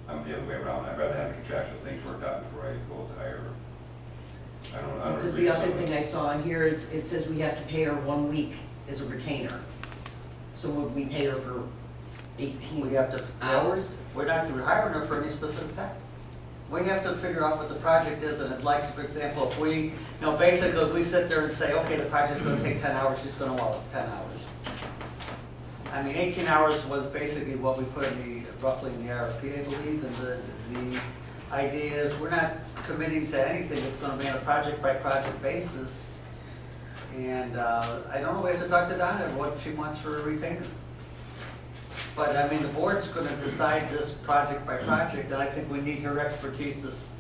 I'm the other way around. I'd rather have the contractual things worked out before I go to hire her. I don't Because agree the with other something. thing I saw in here is, it says we have to pay her 1 week as a retainer. So would we pay her for 18 We have to. hours? We're not hiring her for any specific time. We have to figure out what the project is, and like, for example, if we, basically, if we sit there and say, okay, the project's gonna take 10 hours, she's gonna want 10 hours. I mean, 18 hours was basically what we put roughly in the RFP, I believe, and the idea is, we're not committing to anything, it's gonna be on a project-by-project basis. And I don't know, we have to talk to Donna, what she wants for a retainer. But, I mean, the board's going to decide this project by project, and I think we need her expertise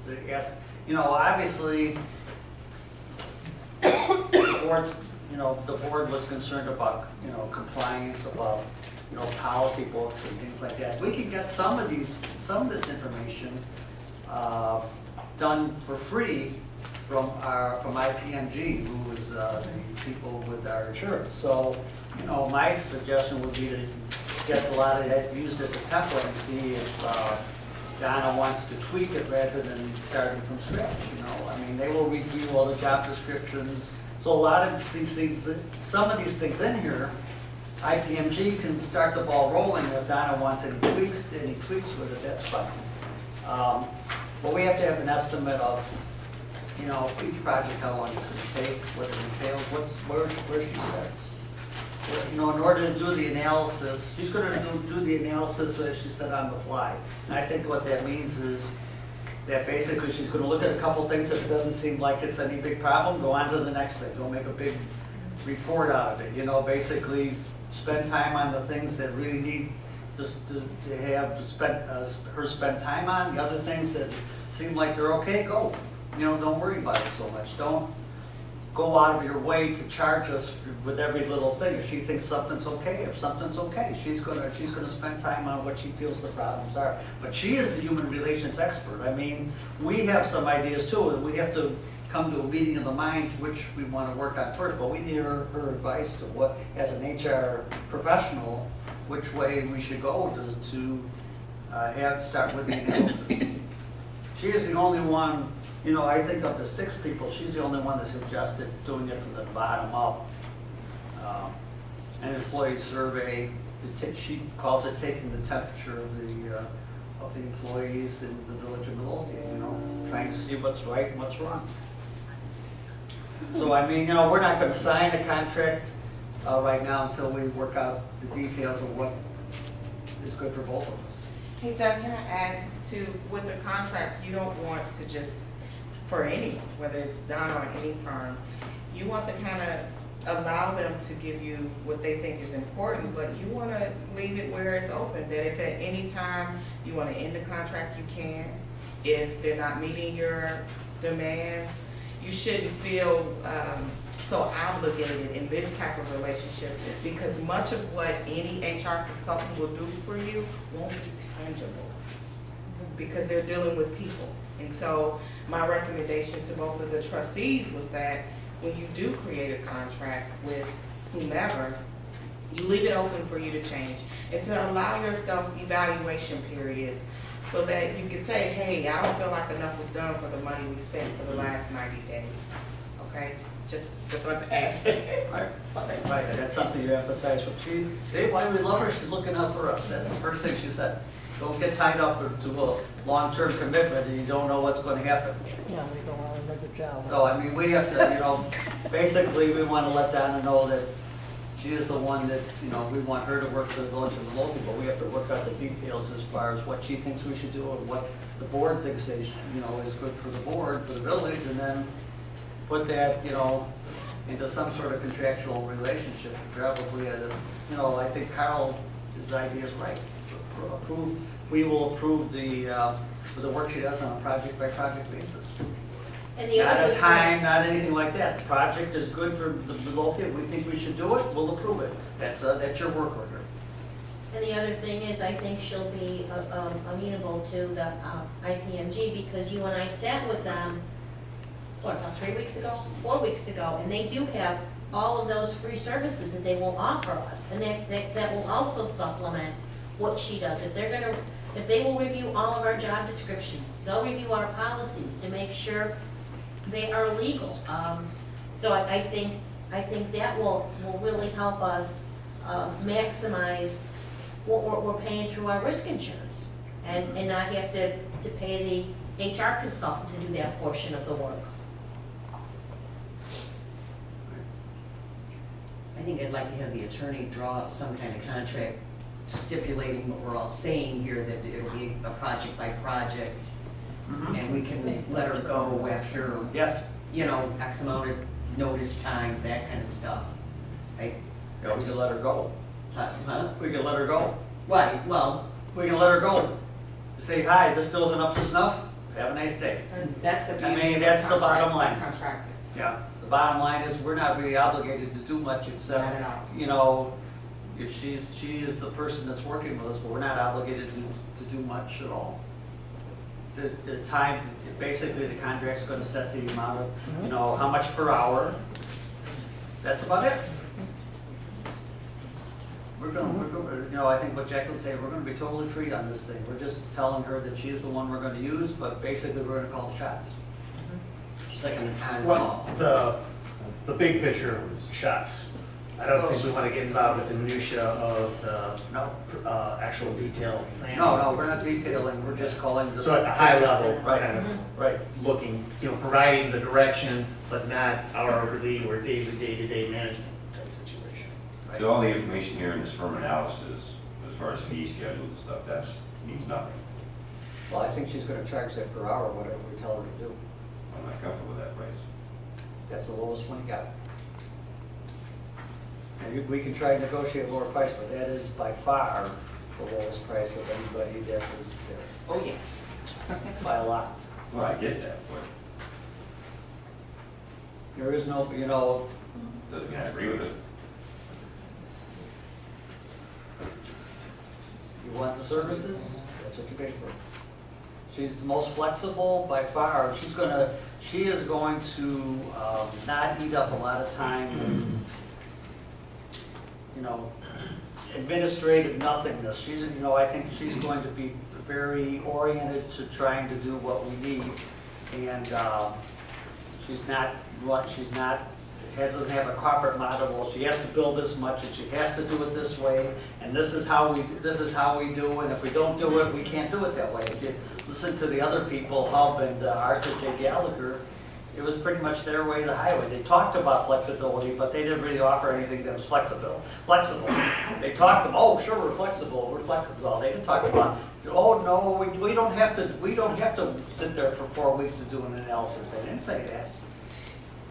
to ask, obviously, the board was concerned about, compliance, about, policy books and things like that. We can get some of this information done for free from IPMG, who is the people with our insurance. So, my suggestion would be to get a lot of that used as a template and see if Donna wants to tweak it rather than starting from scratch, you know? I mean, they will review all the job descriptions. So a lot of these things, some of these things in here, IPMG can start the ball rolling. If Donna wants any tweaks with it, that's fine. But we have to have an estimate of, you know, each project, how long it's gonna take, what it entails, where she starts. You know, in order to do the analysis, she's gonna do the analysis, as she said, on the fly. And I think what that means is that basically she's gonna look at a couple things. If it doesn't seem like it's any big problem, go on to the next thing. Don't make a big report out of it. You know, basically spend time on the things that really need just to have her spend time on. The other things that seem like they're okay, go. You know, don't worry about it so much. Don't go out of your way to charge us with every little thing. If she thinks something's okay, if something's okay, she's gonna spend time on what she feels the problems are. But she is the human relations expert. I mean, we have some ideas too, and we have to come to a meeting of the minds which we want to work on first. But we need her advice to what, as an HR professional, which way we should go to start with the analysis. She is the only one. You know, I think of the 6 people, she's the only one that suggested doing it from the bottom up. An employee survey, she calls it taking the temperature of the employees in the village of Midlothian, you know, trying to see what's right and what's wrong. So, I mean, you know, we're not going to sign a contract right now until we work out the details of what is good for both of us. Hey Doug, can I add to, with the contract, you don't want to just, for anyone, whether it's Donna or any firm, you want to kind of allow them to give you what they think is important, but you want to leave it where it's open, that if at any time you want to end the contract, you can. If they're not meeting your demands, you shouldn't feel so obligated in this type of relationship, because much of what any HR consultant will do for you won't be tangible, because they're dealing with people. And so my recommendation to both of the trustees was that when you do create a contract with whomever, you leave it open for you to change and to allow yourself evaluation periods so that you can say, hey, I don't feel like enough was done for the money we spent for the last 90 days. Okay? Just want to add. Right. Right, that's something you emphasize with she. Why we love her, she's looking out for us. That's the first thing she said. Don't get tied up to a long-term commitment and you don't know what's going to happen. Yeah, we don't want another job. So, I mean, we have to, you know, basically we want to let Donna know that she is the one that, you know, we want her to work for the village of Midlothian, but we have to work out the details as far as what she thinks we should do and what the board thinks is good for the board, for the village, and then put that, you know, into some sort of contractual relationship. Probably, you know, I think his idea is right. We will approve the work she does on a project-by-project basis. And the Not other a good time, not anything like that. The project is good for the Midlothian, we think we should do it, we'll approve it. That's your work order. And the other thing is, I think she'll be amenable to the IPMG, because you and I sat with them, about 3 weeks ago, 4 weeks ago, and they do have all of those free services that they will offer us, and that will also supplement what she does. If they will review all of our job descriptions, they'll review our policies to make sure they are legal. So I think that will really help us maximize what we're paying through our risk insurance, and not have to pay the HR consultant to do that portion of the work. I think I'd like to have the attorney draw up some kind of contract stipulating what we're all saying here, that it'll be a project by project, and we can let her go after, Yes. you know, X amount of notice time, that kind of stuff. Yeah, we can let her go. Huh? We can let her go. Right, well, We can let her go. Say, hi, this still isn't up to snuff, have a nice day. And that's the I mean, beauty of that's the contract- bottom line. Contracting. Yeah, the bottom line is, we're not really obligated to do much Not except, at all. you know, if she is the person that's working with us, but we're not obligated to do much at all. The time, basically the contract's gonna set the amount of, you know, how much per hour. That's about it. we're gonna, you know, I think what Jacqueline said, we're gonna be totally free on this thing. We're just telling her that she's the one we're gonna use, but basically we're gonna call the shots. Just like an What, on-call. the big picture shots. I don't think we want to get involved with the minutia of the actual detail plan. No, we're not detailing, we're just calling the. So at the high level, Right. kind of Right. looking, you know, providing the direction, but not hourly or day-to-day management type situation. right? So all the information here in this firm analysis, as far as fee schedules and stuff, that's, means nothing. Well, I think she's gonna charge that per hour, whatever we tell her to do. I'm not comfortable with that price. That's the lowest one you got. And we can try and negotiate a lower price, but that is by far the lowest price of anybody that was there, Oh, yeah. by a lot. Well, I get that, but There is no, you know, doesn't mean I agree with it. you want the services, that's what you pay for. She's the most flexible by far. She is going to not eat up a lot of time in, you know, administrative nothingness. She's, you know, I think she's going to be very oriented to trying to do what we need. And doesn't have a corporate model, well, she has to build this much and she has to do it this way, and this is how we do, and if we don't do it, we can't do it that way. If you listen to the other people, Hub and Arthur J. Gallagher, it was pretty much their way of the highway. They talked about flexibility, but they didn't really offer anything that was flexible. They talked about, oh, sure, we're flexible. They didn't talk about, oh, no, we don't have to sit there for 4 weeks to do an analysis. They didn't say that.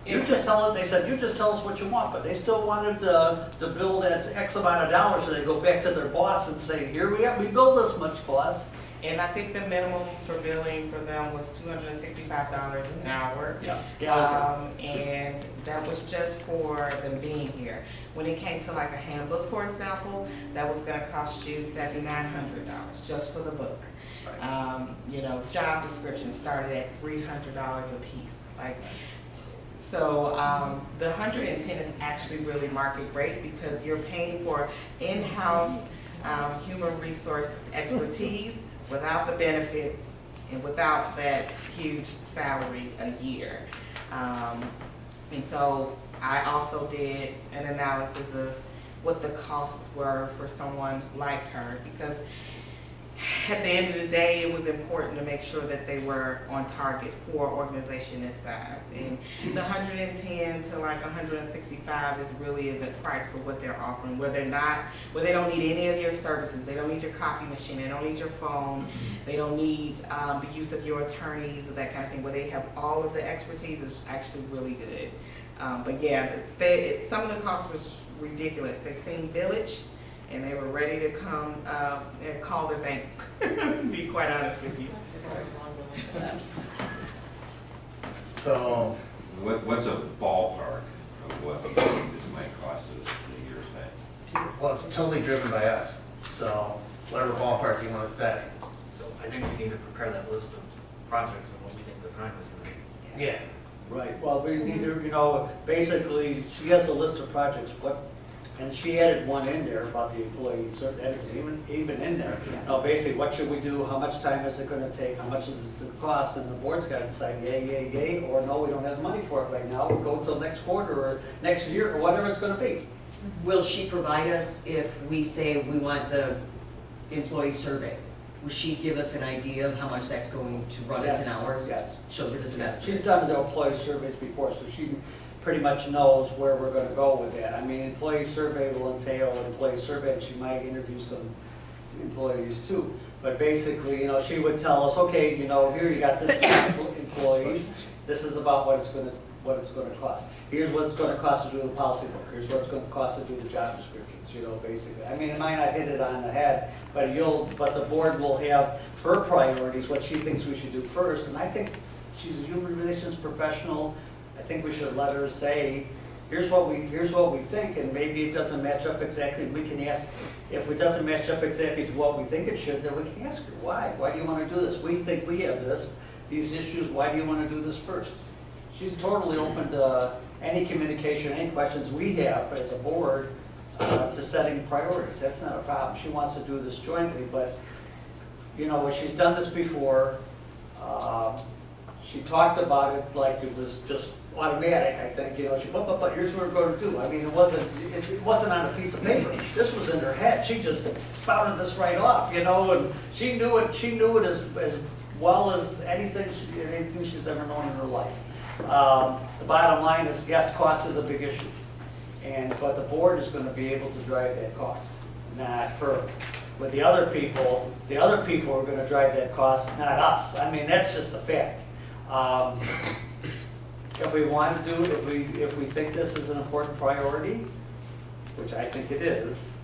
They said, you just tell us what you want, but they still wanted to build as X amount of dollars, so they go back to their boss and say, here we build this much cost. And I think the minimum for billing for them was $265 an hour. Yeah. And that was just for them being here. When it came to like a handbook, for example, that was gonna cost you $7,900 just for the book. Right. You know, job descriptions started at $300 a piece. So the 110 is actually really market rate because you're paying for in-house human resource expertise without the benefits and without that huge salary a year. And so I also did an analysis of what the costs were for someone like her, because at the end of the day, it was important to make sure that they were on target for an organization this size. And the 110 to like 165 is really a good price for what they're offering, where they don't need any of your services. They don't need your copy machine, they don't need your phone, they don't need the use of your attorneys or that kind of thing, where they have all of the expertise is actually really good. But yeah, some of the costs was ridiculous. They seemed village, and they were ready to come and call the bank, to be quite honest with you. So, What's a ballpark of what this might cost us in a year's time? well, it's totally driven by us, so whatever ballpark you want to set. So I think we need to prepare that list of projects and what we think the time is going to be. Yeah. Right, well, we need to, you know, basically, she has a list of projects, and she added one in there about the employees, so that isn't even in there. Now, basically, what should we do, how much time is it gonna take, how much is it gonna cost, and the board's gotta decide yay, or no, we don't have the money for it right now, we'll go till next quarter, or next year, or whatever it's gonna be. Will she provide us if we say we want the employee survey? Will she give us an idea of how much that's going to run us in hours? Yes. She'll give us an estimate. She's done the employee surveys before, so she pretty much knows where we're gonna go with that. I mean, employee survey will entail an employee survey, and she might interview some employees too. But basically, you know, she would tell us, okay, you know, here you got this many employees, this is about what it's gonna cost. Here's what it's gonna cost to do the policy book, here's what it's gonna cost to do the job descriptions, you know, basically. I mean, it might not hit it on the head, but the board will have her priorities, what she thinks we should do first, and I think she's a human relations professional. I think we should let her say, here's what we think, and maybe it doesn't match up exactly. We can ask, if it doesn't match up exactly to what we think it should, then we can ask her, why? Why do you want to do this? We think we have these issues, why do you want to do this first? She's totally open to any communication, any questions we have as a board. to setting priorities. That's not a problem. She wants to do this jointly, but, you know, she's done this before. She talked about it like it was just automatic, I think, you know, she, but here's what we're going to do. I mean, it wasn't on a piece of paper. This was in her head. She just spouted this right off, you know, and she knew it as well as anything she's ever known in her life. The bottom line is, yes, cost is a big issue, but the board is going to be able to drive that cost, not her. With the other people are going to drive that cost, not us. I mean, that's just a fact. If we want to do, if we think this is an important priority, which I think it is,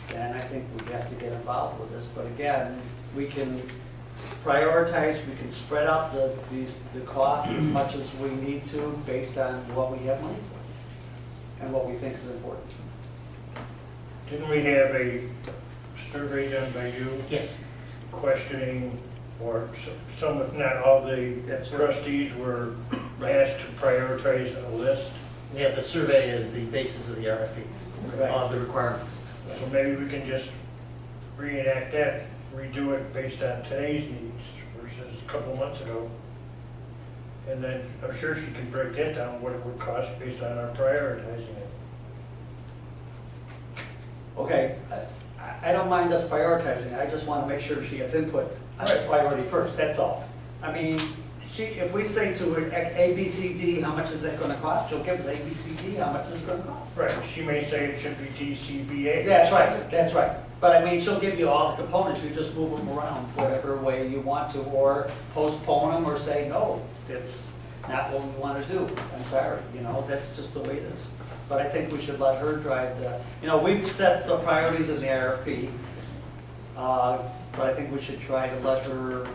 then I think we have to get involved with this. But again, we can prioritize, we can spread out the cost as much as we need to based on what we have money for and what we think is important. Didn't we have a survey done by you Yes. questioning, or some, if not all the trustees were asked to prioritize a list? Yeah, the survey is the basis of the RFP, of the requirements. So maybe we can just reenact that, redo it based on today's needs versus a couple months ago. And then I'm sure she can break that down, what it would cost based on our prioritizing it. Okay, I don't mind us prioritizing. I just want to make sure she has input on the priority first, that's all. I mean, if we say to her, A, B, C, D, how much is that going to cost? She'll give us A, B, C, D, how much is it going to cost? Right, she may say it should be DCBA. That's right. But I mean, she'll give you all the components, you just move them around whatever way you want to, or postpone them, or say, no, it's not what we want to do. I'm sorry, you know, that's just the way it is. But I think we should let her drive the, you know, we've set the priorities in the RFP, but I think we should try to let her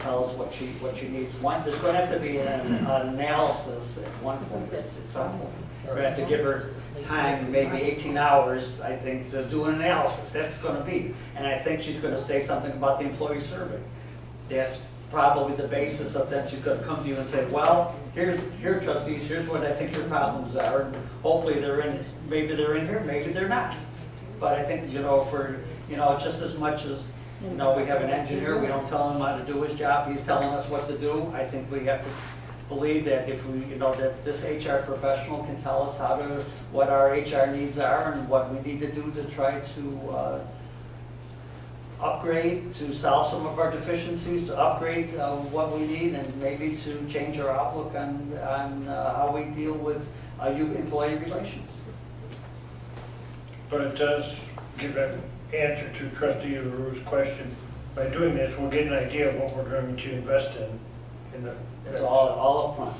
tell us what she needs. There's going to have to be an analysis at one point, at some point. We're going to have to give her time, maybe 18 hours, I think, to do an analysis. That's going to be. And I think she's going to say something about the employee survey. That's probably the basis of that. She's going to come to you and say, well, here, trustees, here's what I think your problems are. And hopefully maybe they're in here, maybe they're not. But I think, you know, just as much as, you know, we have an engineer, we don't tell him how to do his job, he's telling us what to do. I think we have to believe that if we, you know, that this HR professional can tell us what our HR needs are and what we need to do to try to upgrade, to solve some of our deficiencies, to upgrade what we need, and maybe to change our outlook on how we deal with employee relations. But it does give an answer to trustee LaRue's question. By doing this, we'll get an idea of what we're going to invest in the. It's all up front.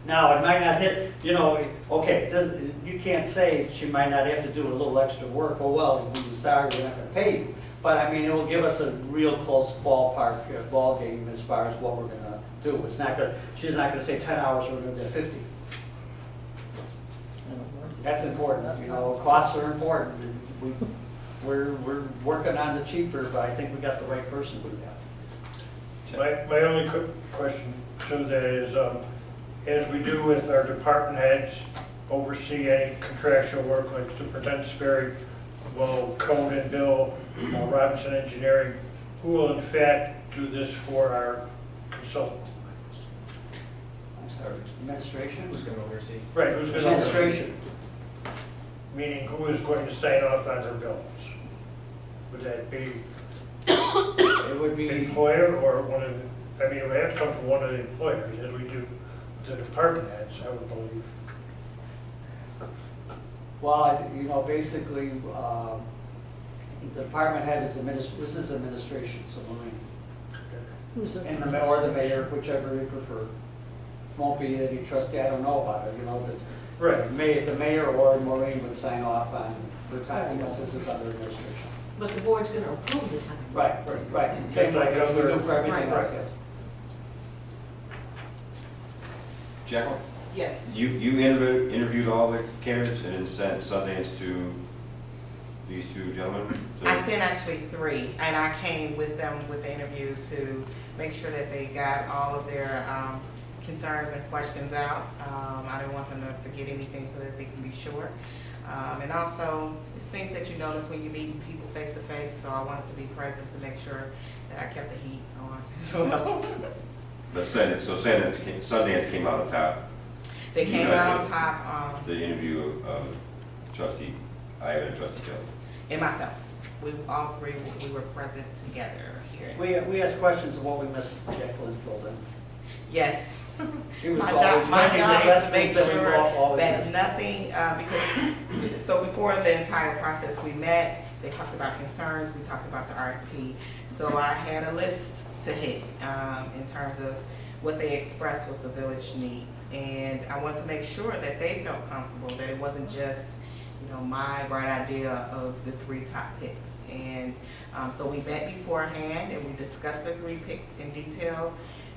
Now, it might not hit, you know, okay, you can't say she might not have to do a little extra work. Oh, well, we're sorry, we're not going to pay you. But I mean, it will give us a real close ballpark ball game as far as what we're going to do. It's not going. She's not going to say 10 hours. We're going to do 50. That's important. You know, costs are important. We're working on the cheaper, but I think we got the right person to do that. My only question to that is, as we do with our department heads, oversee any contractual work like Superintendent Sperry, will code and bill, Robinson Engineering, who will in fact do this for our consultant? I'm sorry, administration? Who's going to oversee? Right, who's going to Administration. Meaning who is going to sign off on her bills? Would that be It would the be, employer or one of the, I mean, it would have to come from one of the employers, as we do the department heads, I would believe. well, you know, basically, the department head is this is administration, so and or the mayor, whichever you prefer. Won't be any trustee, I don't know about it, you know, Right. the mayor or Maureen would sign off on the time, because this is under administration. But the board's going to approve the time. Right. Same like as we do for everything else, Right. yes. Jacqueline, Yes. you interviewed all the candidates and sent Sundance to these two gentlemen? I sent actually 3, and I came with them with the interview to make sure that they got all of their concerns and questions out. I didn't want them to forget anything so that they can be sure. And also, it's things that you notice when you meet people face to face, so I wanted to be present to make sure that I kept the heat on as well. But Sundance came out on top. They came out on top, The interview of trustee, Ivan and trustee Kelly. and myself. We all three, we were present together here. We asked questions of what we missed, Jacqueline filled in. Yes. She was My always job finding the is best to make things that we sure always that missed. nothing, because, so before the entire process we met, they talked about concerns, we talked about the RFP. So I had a list to hit, in terms of what they expressed was the village needs. And I wanted to make sure that they felt comfortable, that it wasn't just, my bright idea of the 3 top picks. And so we met beforehand and we discussed the 3 picks in detail.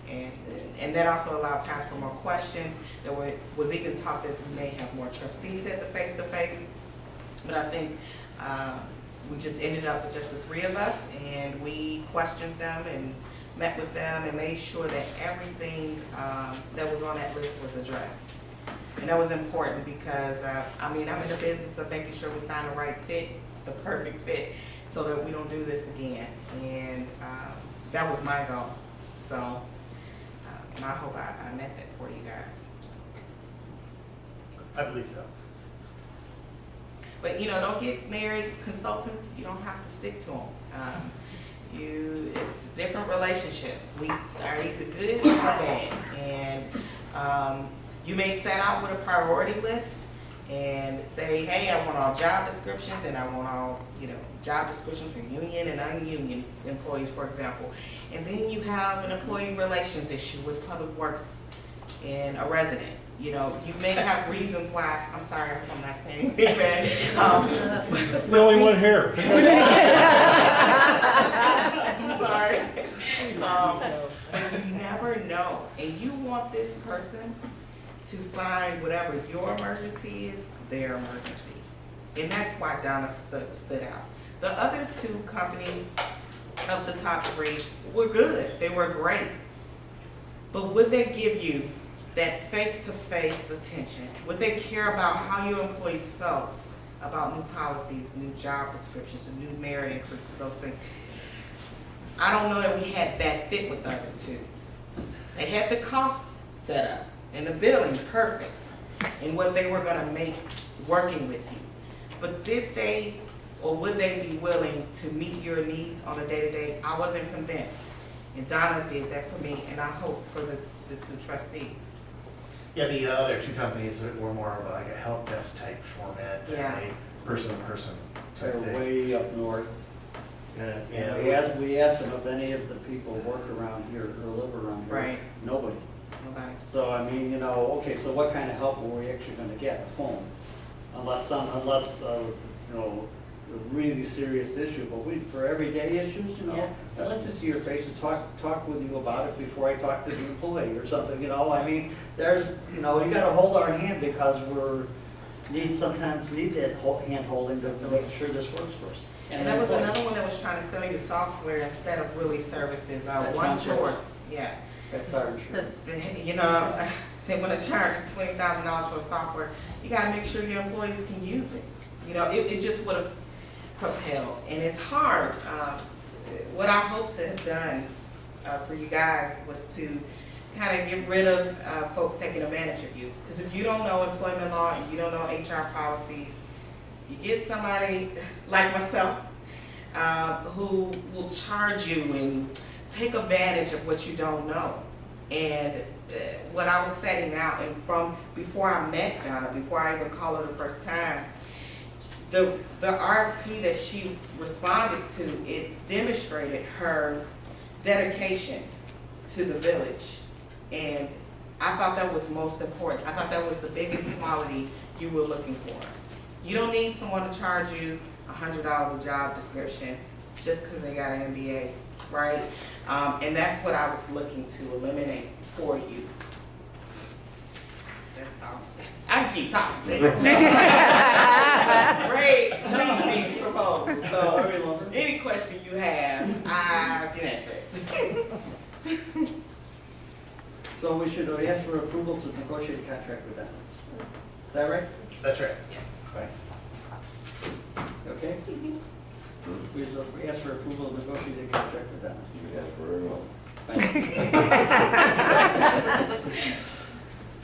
And that also allowed time for more questions. There was even talk that we may have more trustees at the face-to-face. But I think we just ended up with just the 3 of us, and we questioned them and met with them and made sure that everything that was on that list was addressed. And that was important because, I'm in the business of making sure we find the right fit, the perfect fit, so that we don't do this again. And that was my goal. So, and I hope I met that for you guys. I believe so. But don't get married consultants. You don't have to stick to them. It's a different relationship. We are either good or bad. And you may set out with a priority list and say, hey, I want all job descriptions, and I want all job descriptions for union and ununion employees, for example. And then you have an employee relations issue with Public Works and a resident. You may have reasons why. I'm sorry, I'm not saying anything. The only one here. I'm sorry. You never know. And you want this person to find whatever your emergency is, their emergency. And that's why Donna stood out. The other 2 companies of the top 3 were good. They were great. But would they give you that face-to-face attention? Would they care about how your employees felt about new policies, new job descriptions, and new merit increases, those things? I don't know that we had that fit with the other 2. They had the cost set up and the billing perfect and what they were going to make working with you. But did they or would they be willing to meet your needs on a day-to-day? I wasn't convinced. And Donna did that for me, and I hope for the 2 trustees. Yeah, the other 2 companies were more of like a help desk type format than Yeah. a person-to-person They're type thing. way up north. Yeah, And we asked them if any of the people work around here or live around here. Right. Nobody. Nobody. So, okay, so what kind of help were we actually gonna get? A phone? Unless, a really serious issue, but for everyday issues, Yeah. I'd like to see your face and talk with you about it before I talk to the employee or something, there's, you gotta hold our hand because sometimes need that hand holding to make sure this works for us. And there was another one that was trying to sell you software instead of really services, That's one insurance. source. Yeah. That's our insurance. They want to charge $20,000 for software. You got to make sure your employees can use it. It just would have propelled. And it's hard. What I hope to have done for you guys was to kind of get rid of folks taking advantage of you. Because if you don't know employment law and you don't know HR policies, you get somebody like myself who will charge you and take advantage of what you don't know. And what I was setting out, and from before I met Donna, before I even called her the first time, the RFP that she responded to, it demonstrated her dedication to the village. And I thought that was most important. I thought that was the biggest quality you were looking for. You don't need someone to charge you $100 a job description just because they got an MBA, right? And that's what I was looking to eliminate for you. That's all. I can keep talking to you. Great these proposals. So any question you have, I can answer it. So we should ask for approval to negotiate a contract with them. Is that right? That's right. Right. Okay? We should ask for approval to negotiate a contract with them. You guys were very well.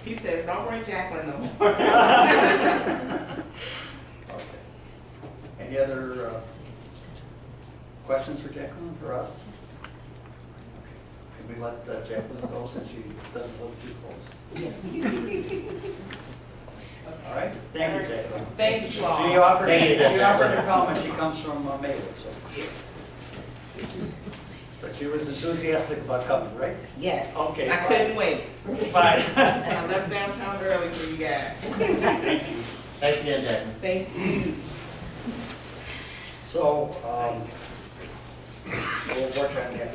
He says, don't bring Jacqueline no more. Okay. Any other questions for Jacqueline, for us? Can we let Jacqueline go since she doesn't live too close? All right, thank you, Jacqueline. Thank you all. She offered Thank you, to Jacqueline. come, and she comes from Maywood, so. But she was enthusiastic about coming, right? Yes. Okay, I fine. couldn't wait. Bye. And I left downtown early for you guys. Thank you. Thanks again, Jacqueline. Thank you. So, we'll work on that.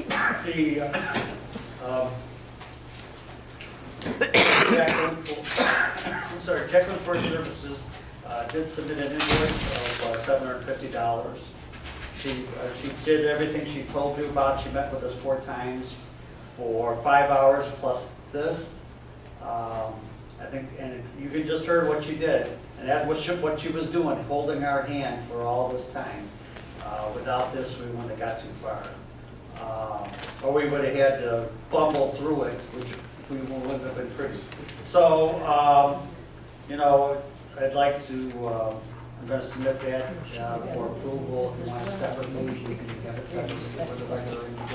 Jacqueline Forest Services did submit an invoice of $750. She did everything she told you about. She met with us 4 times for 5 hours plus this. I think, and you can just heard what she did. And that was what she was doing, holding our hand for all this time. Without this, we wouldn't have got too far. Or we would have had to bumble through it, which we wouldn't have been pretty. So, you know, I'd like to, I'm going to submit that for approval. If you want it separately, we can have it separately with the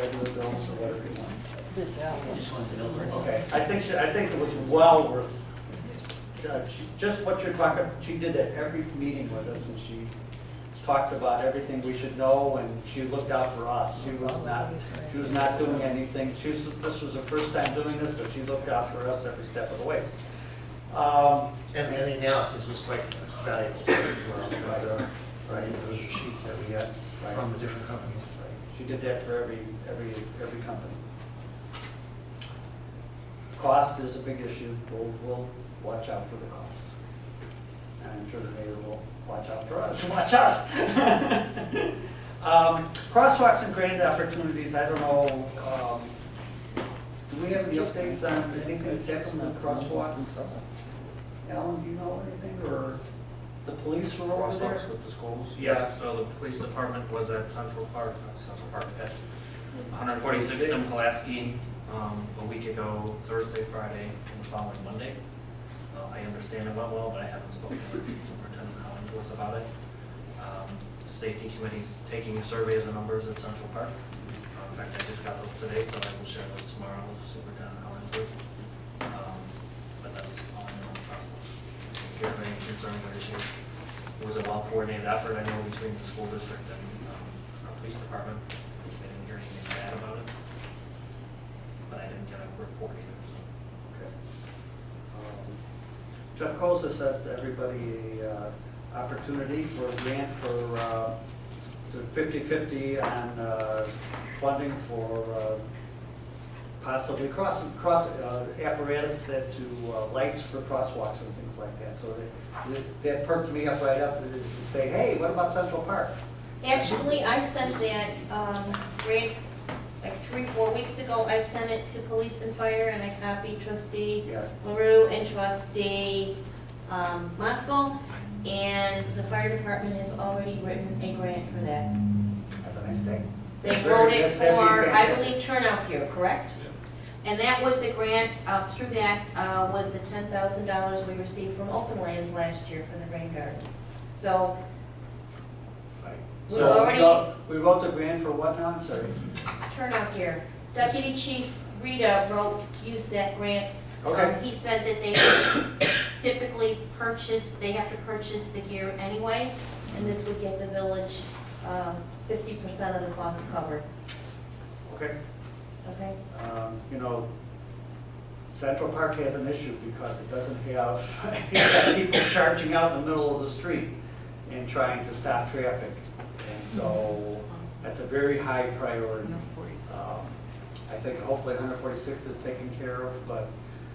regular bills or whatever you want. Just wants to know where it's- Okay, I think it was well worth, just what you're talking, she did that every meeting with us, and she talked about everything we should know, and she looked out for us. She was not doing anything. This was her first time doing this, but she looked out for us every step of the way. And the analysis was quite valuable as well, right, those sheets that we got from the different companies. She did that for every company. Cost is a big issue. We'll watch out for the cost. And I'm sure the mayor will watch out for us. Watch us. Crosswalks and grant opportunities. I don't know. Do we have any updates on anything that's happened on crosswalks? Alan, do you know anything, or the police were over there? Crosswalks with the schools? Yeah, so the police department was at Central Park, at 146th and Pulaski, a week ago, Thursday, Friday, and the following Monday. I understand it went well, but I haven't spoken with Superintendent Hollingsworth about it. The safety committee's taking a survey of the numbers at Central Park. In fact, I just got those today, so I will share those tomorrow with Superintendent Hollingsworth. But that's all I know on Crosswalks. If you have any concerns or issues, it was a well-coordinated effort, I know, between the school district and our police department. I didn't hear anything bad about it, but I didn't get a report either, so. Okay. Jeff Koza sent everybody a opportunity for a grant for the 50/50 on funding for possibly cross apparatus that to lights for crosswalks and things like that. So that perked me up right up, is to say, hey, what about Central Park? Actually, I sent that grant like 3-4 weeks ago. I sent it to police and fire, and I copied trustee Yes. LaRue and trustee Moscow. And the fire department has already written a grant for that. Have a nice day. They wrote it That'd be for, I fantastic. believe, turnout gear, correct? And that was the grant, through that was the $10,000 we received from Open Lands last year for the rain garden. So Right. We So already- we wrote the grant for what now? I'm sorry. turnout gear. Deputy Chief Rita used that grant. Okay. He said that they typically they have to purchase the gear anyway, and this would get the village 50% of the cost covered, Okay. okay? You know, Central Park has an issue because it doesn't have, it's got people charging out in the middle of the street and trying to stop traffic. And so that's a very high priority. I think hopefully 146th is taken care of, but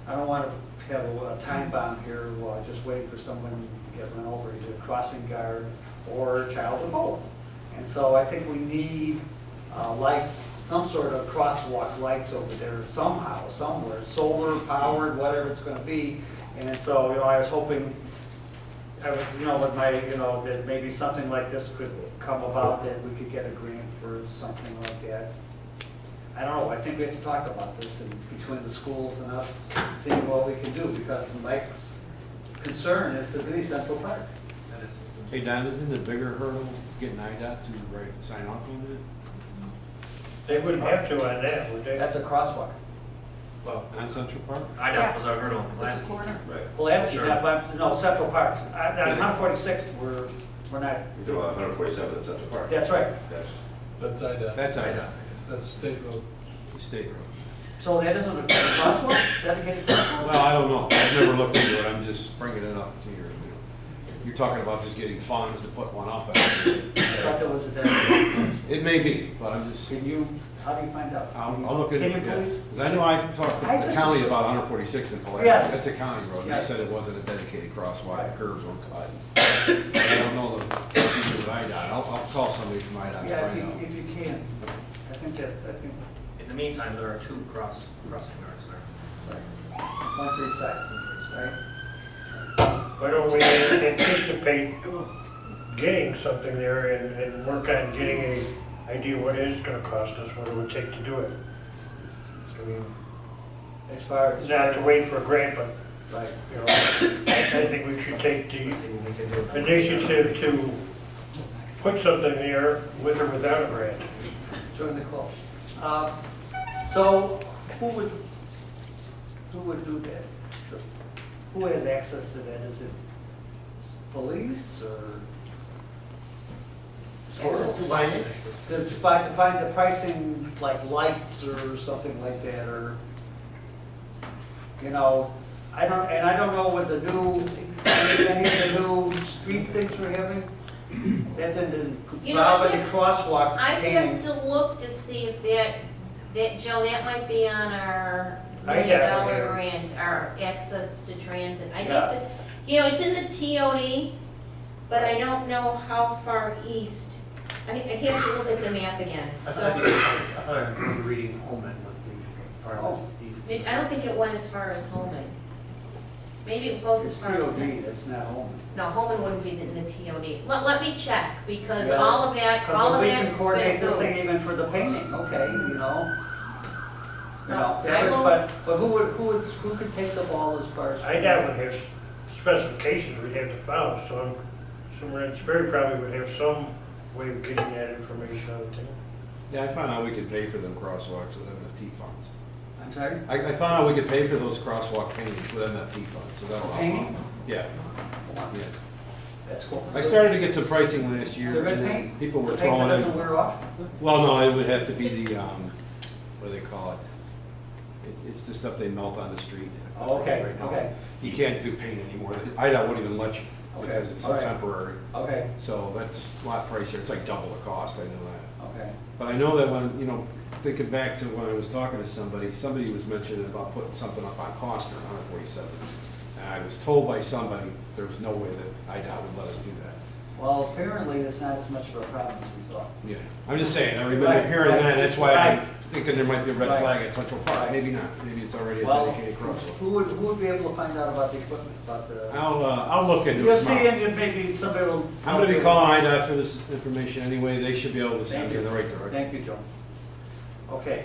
I don't want to have a time bomb here while just waiting for someone to get run over, either crossing guard or child or both. And so I think we need lights, some sort of crosswalk lights over there somehow, somewhere, solar powered, whatever it's gonna be. And so, I was hoping, with my, that maybe something like this could come about, that we could get a grant for something like that. I don't know, I think we have to talk about this, and between the schools and us, seeing what we can do, because Mike's concern is to be Central Park. Hey, Don, isn't the bigger hurdle getting IDOT to sign off on it? They wouldn't have to on that, would they? That's a crosswalk. Well, On Central Park? IDOT was our hurdle last year. Right. Pulaski, Sure. no, Central Park. On 146th, we're not, You're talking about 147 at Central Park. that's right. That's, That's IDOT. That's IDOT, That's state road. state road. So that isn't a crosswalk, dedicated crosswalk? Well, I don't know, I've never looked into it, I'm just bringing it up to your, you're talking about just getting funds to put one up. I thought there was a dedicated. It may be, but I'm just, How do you find out? I'll look into it. Can you please? Because I know I talked I to the just county assumed- about 146 in Pulaski. Yes. That's a county road, and they Yes. said it wasn't a dedicated crosswalk, Right. the curbs were cut. I don't know the procedure with IDOT, I'll call somebody from IDOT to Yeah, find out. if you can. I think. In the meantime, there are two crossing guards there. 136, right? Why don't we anticipate getting something there and work on getting a idea what it is gonna cost us, what it would take to do it? I mean, As far as. not to wait for a grant, but, Right. I think we should take the Let's see what we can do. initiative to put something there with or without a grant. Join the club. So who would do that? Who has access to that? Is it police or? Access to lighting? To find the pricing, like lights or something like that, or, I don't know what the new, any of the new street things we're having. That didn't You know, I involve any have- crosswalk I have painting. to look to see if Joe, that might be on our I $1 have it million here. grant, our access to transit. I Yeah. think that, it's in the TOD, but I don't know how far east. I have to look at the map again, I so. thought I remember reading Holman was the farthest east. I don't think it went as far as Holman. Maybe it goes as It's far as. TOD, that's not home. No, Holman wouldn't be in the TOD. Let me check, because Yeah. all of that, Because we that's can been coordinate this approved. thing even for the painting, okay, No, I will- But who could take the ball as far as? IDOT would have specifications we'd have to follow, so somewhere, Sperry probably would have some way of getting that information out to. Yeah, I found out we could pay for them crosswalks with MFT funds. I'm sorry? I found out we could pay for those crosswalk paintings with MFT funds, so that'll. Painting? Yeah, yeah. That's cool. I started to get some pricing last year. The red and then paint? People were The paint throwing that in. doesn't wear off? Well, no, it would have to be the, what do they call it? It's the stuff they melt on the street. Oh, okay, right now. okay. You can't do paint anymore. IDOT won't even let you Okay, because it's all right. temporary. Okay, So that's a lot pricier. It's like double the cost, I know that. okay. But I know that when, thinking back to when I was talking to somebody was mentioning about putting something up on Costner, 147. And I was told by somebody, there was no way that IDOT would let us do that. Well, apparently it's not as much of a problem as we thought. Yeah, I'm just saying, I remember Right, hearing right, that, that's why I was right. thinking there might be a red Right. flag at Central Park. Right. Maybe not, maybe it's already a Well, dedicated crosswalk. who would be able to find out about the equipment, about the? I'll look into You'll it see, tomorrow. and maybe somebody will. I'm gonna be calling IDOT for this information anyway, they should be able to send Thank you in you. the right direction. Thank you, Joe. Okay,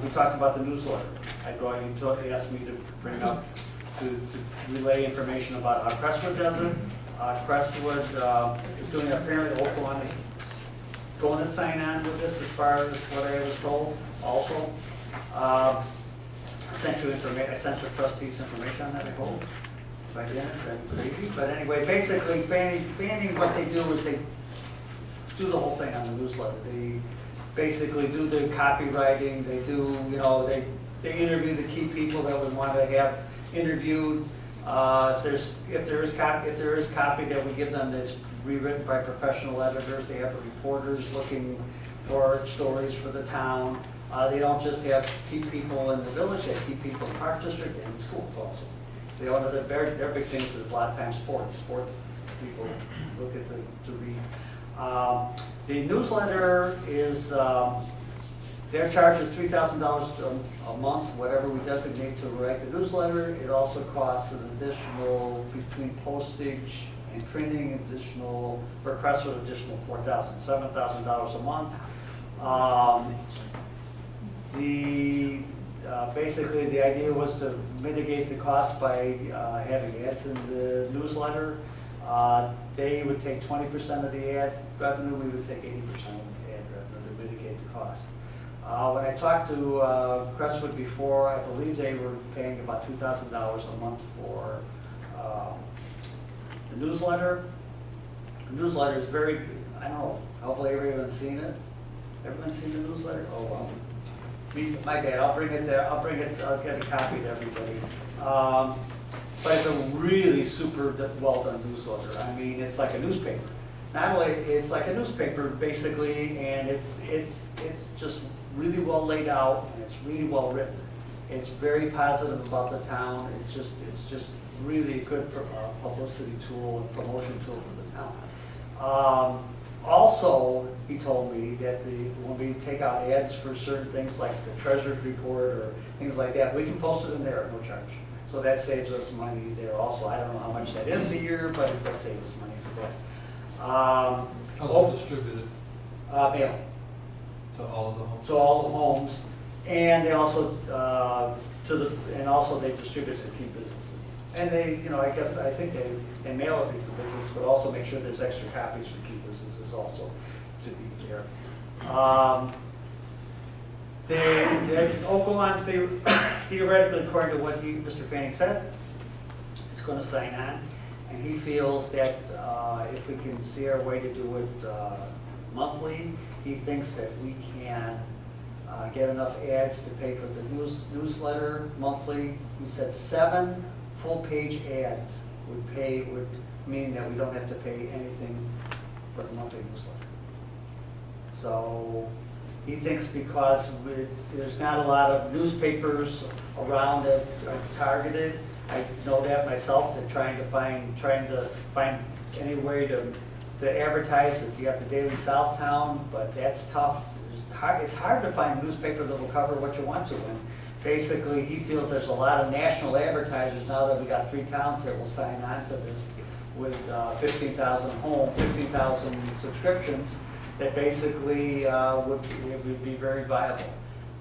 we talked about the newsletter. You asked me to bring up, to relay information about how Crestwood does it. Crestwood is doing, apparently Oakland is going to sign on with this as far as what I was told also. I sent your trustees information on that, I hope. If I didn't, I'm crazy. But anyway, basically, Fanning, what they do is they do the whole thing on the newsletter. They basically do the copywriting, they do, they interview the key people that we want to have interviewed. If there is copy that we give them that's rewritten by professional editors, they have reporters looking for stories for the town. They don't just have key people in the village, they have key people in the park district and in schools also. One of their big things is a lot of times sports. Sports people look at to read. The newsletter is, their charge is $3,000 a month, whatever we designate to write the newsletter. It also costs an additional, between postage and printing, additional, for Crestwood, additional $7,000 a month. Basically, the idea was to mitigate the cost by having ads in the newsletter. They would take 20% of the ad revenue, we would take 80% of the ad revenue to mitigate the cost. When I talked to Crestwood before, I believe they were paying about $2,000 a month for the newsletter. The newsletter is very, I don't know, hopefully everyone's seen it. Everyone seen the newsletter? Oh, well. My bad, I'll bring it there, I'll get a copy to everybody. But it's a really super well done newsletter. I mean, it's like a newspaper. Not only, it's like a newspaper basically, and it's just really well laid out, and it's really well written. It's very positive about the town. It's just really a good publicity tool and promotion tool for the town. Also, he told me that when we take out ads for certain things like the treasurer's report or things like that, we can post it in there at no charge. So that saves us money there also. I don't know how much that is a year, but it does save us money for that. How's it distributed? Mail. To all of the homes? To all the homes, and they also they distribute it to key businesses. And they, I think they mail it to the business, but also make sure there's extra copies for key businesses also to be there. They'll go on theoretically, according to what Mr. Fanning said, it's going to sign on, and he feels that if we can see our way to do it monthly, he thinks that we can get enough ads to pay for the newsletter monthly. He said 7 full-page ads would mean that we don't have to pay anything for the monthly newsletter. So he thinks because there's not a lot of newspapers around that are targeted. I know that myself. They're trying to find any way to advertise that you got the Daily Southtown, but that's tough. It's hard to find a newspaper that will cover what you want to. And basically, he feels there's a lot of national advertisers now that we got 3 towns that will sign on to this with 15,000 subscriptions. That basically would be very viable.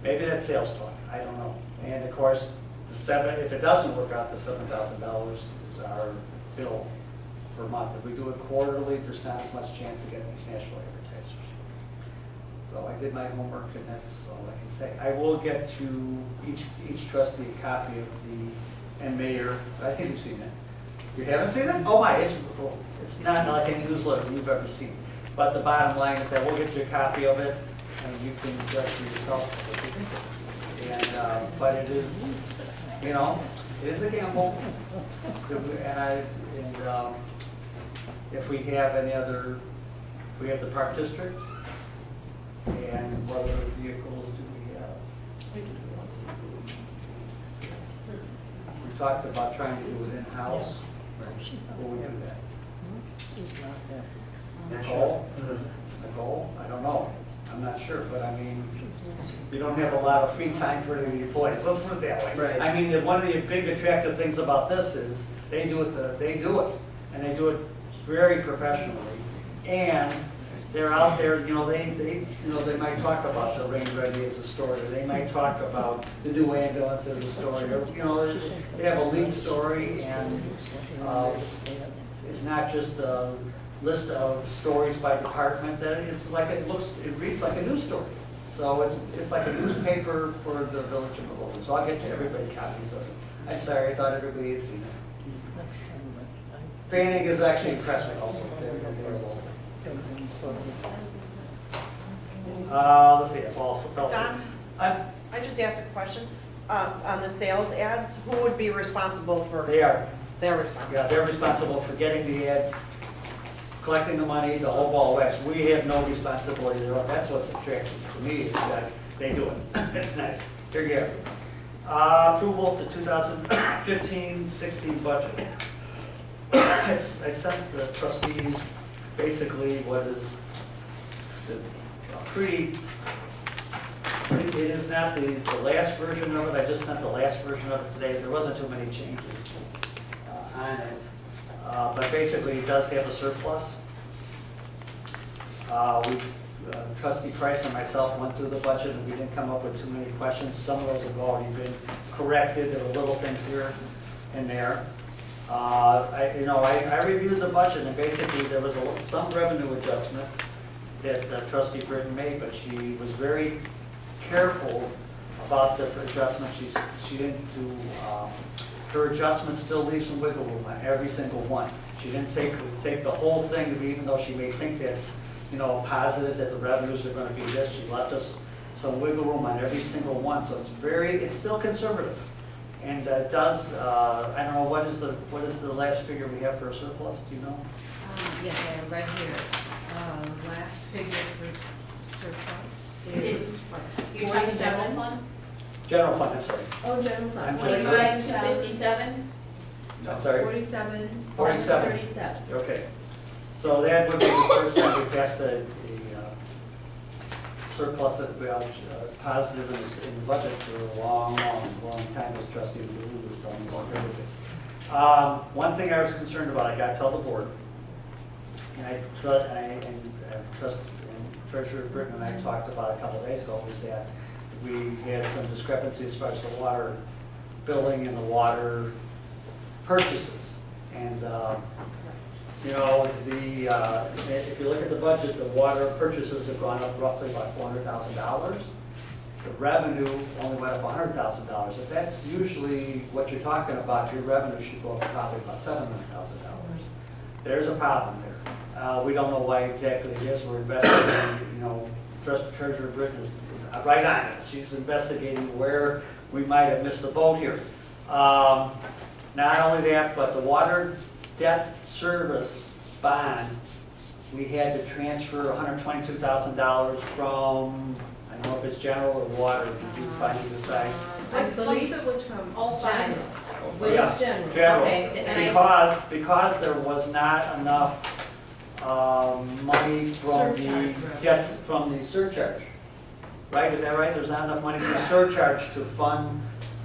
Maybe that's sales talk. I don't know. And of course, if it doesn't work out, the $7,000 is our bill per month. If we do it quarterly, there's not as much chance of getting these national advertisers. So I did my homework, and that's all I can say. I will get to each trustee a copy of and mayor. I think you've seen it. You haven't seen it? Oh my! It's not like any newsletter you've ever seen. But the bottom line is that we'll get you a copy of it, and you can judge for yourself what you think of it. And but it is, it is a gamble. And if we have any other, we have the park district, and what other vehicles do we have? We talked about trying to do it in-house. Will we do that? Nicole? I don't know. I'm not sure, but I mean, you don't have a lot of free time for the employees. Let's put it that way. Right. I mean, one of the big attractive things about this is they do it, and they do it very professionally. And they're out there, they might talk about the rain ready as a story, or they might talk about the new ambulance as a story, or they have a lead story, and it's not just a list of stories by department. That it's like it reads like a news story. So it's like a newspaper for the village of Midlothian. So I'll get to everybody copies of it. I'm sorry, I thought everybody had seen it. Fanning is actually impressed me also. Let's see, if all Don, I just asked a question. On the sales ads, who would be responsible for? They're responsible. Yeah, they're responsible for getting the ads, collecting the money, the whole ball wax. We have no responsibility there. That's what's attractive to me, is that they do it. It's nice. Here you go. Approval of the 2015-16 budget. I sent the trustees basically what is it is not the last version of it, I just sent the last version of it today, there wasn't too many changes on it. But basically, it does have a surplus. Trustee Price and myself went through the budget and we didn't come up with too many questions. Some of those have already been corrected, there were little things here and there. I reviewed the budget and basically there was some revenue adjustments that Trustee Britton made, but she was very careful about the adjustments. She didn't do, her adjustments still leave some wiggle room on every single one. She didn't take the whole thing, even though she may think that's, positive that the revenues are gonna be this. She left us some wiggle room on every single one, so it's still conservative. And it does, I don't know, what is the last figure we have for a surplus, do you know? Yeah, right here. Last figure for surplus is You're talking general 47. fund? General fund, I'm sorry. Oh, general fund. 45,257. I'm sorry. 47, 47. 37. Okay. So that would be the first time we passed a surplus that we are positive in the budget for a long time, as Trustee Lou was telling us. One thing I was concerned about, I got to tell the board, and Treasurer Britton and I talked about a couple of days ago, was that we had some discrepancies as far as the water billing and the water purchases. And if you look at the budget, the water purchases have gone up roughly about $400,000. The revenue only went up $100,000. If that's usually what you're talking about, your revenue should go up probably about $700,000. There's a problem there. We don't know why exactly it is. We're investigating, Treasurer Britton is right on it. She's investigating where we might have missed the boat here. Not only that, but the water debt service bond, we had to transfer $122,000 from, I don't know if it's general or water. Did you finally decide? I believe it was from general, which Yeah, is general. General, Okay, because there was not enough money from the surcharge. Right, is that right? There's not enough money from the surcharge to fund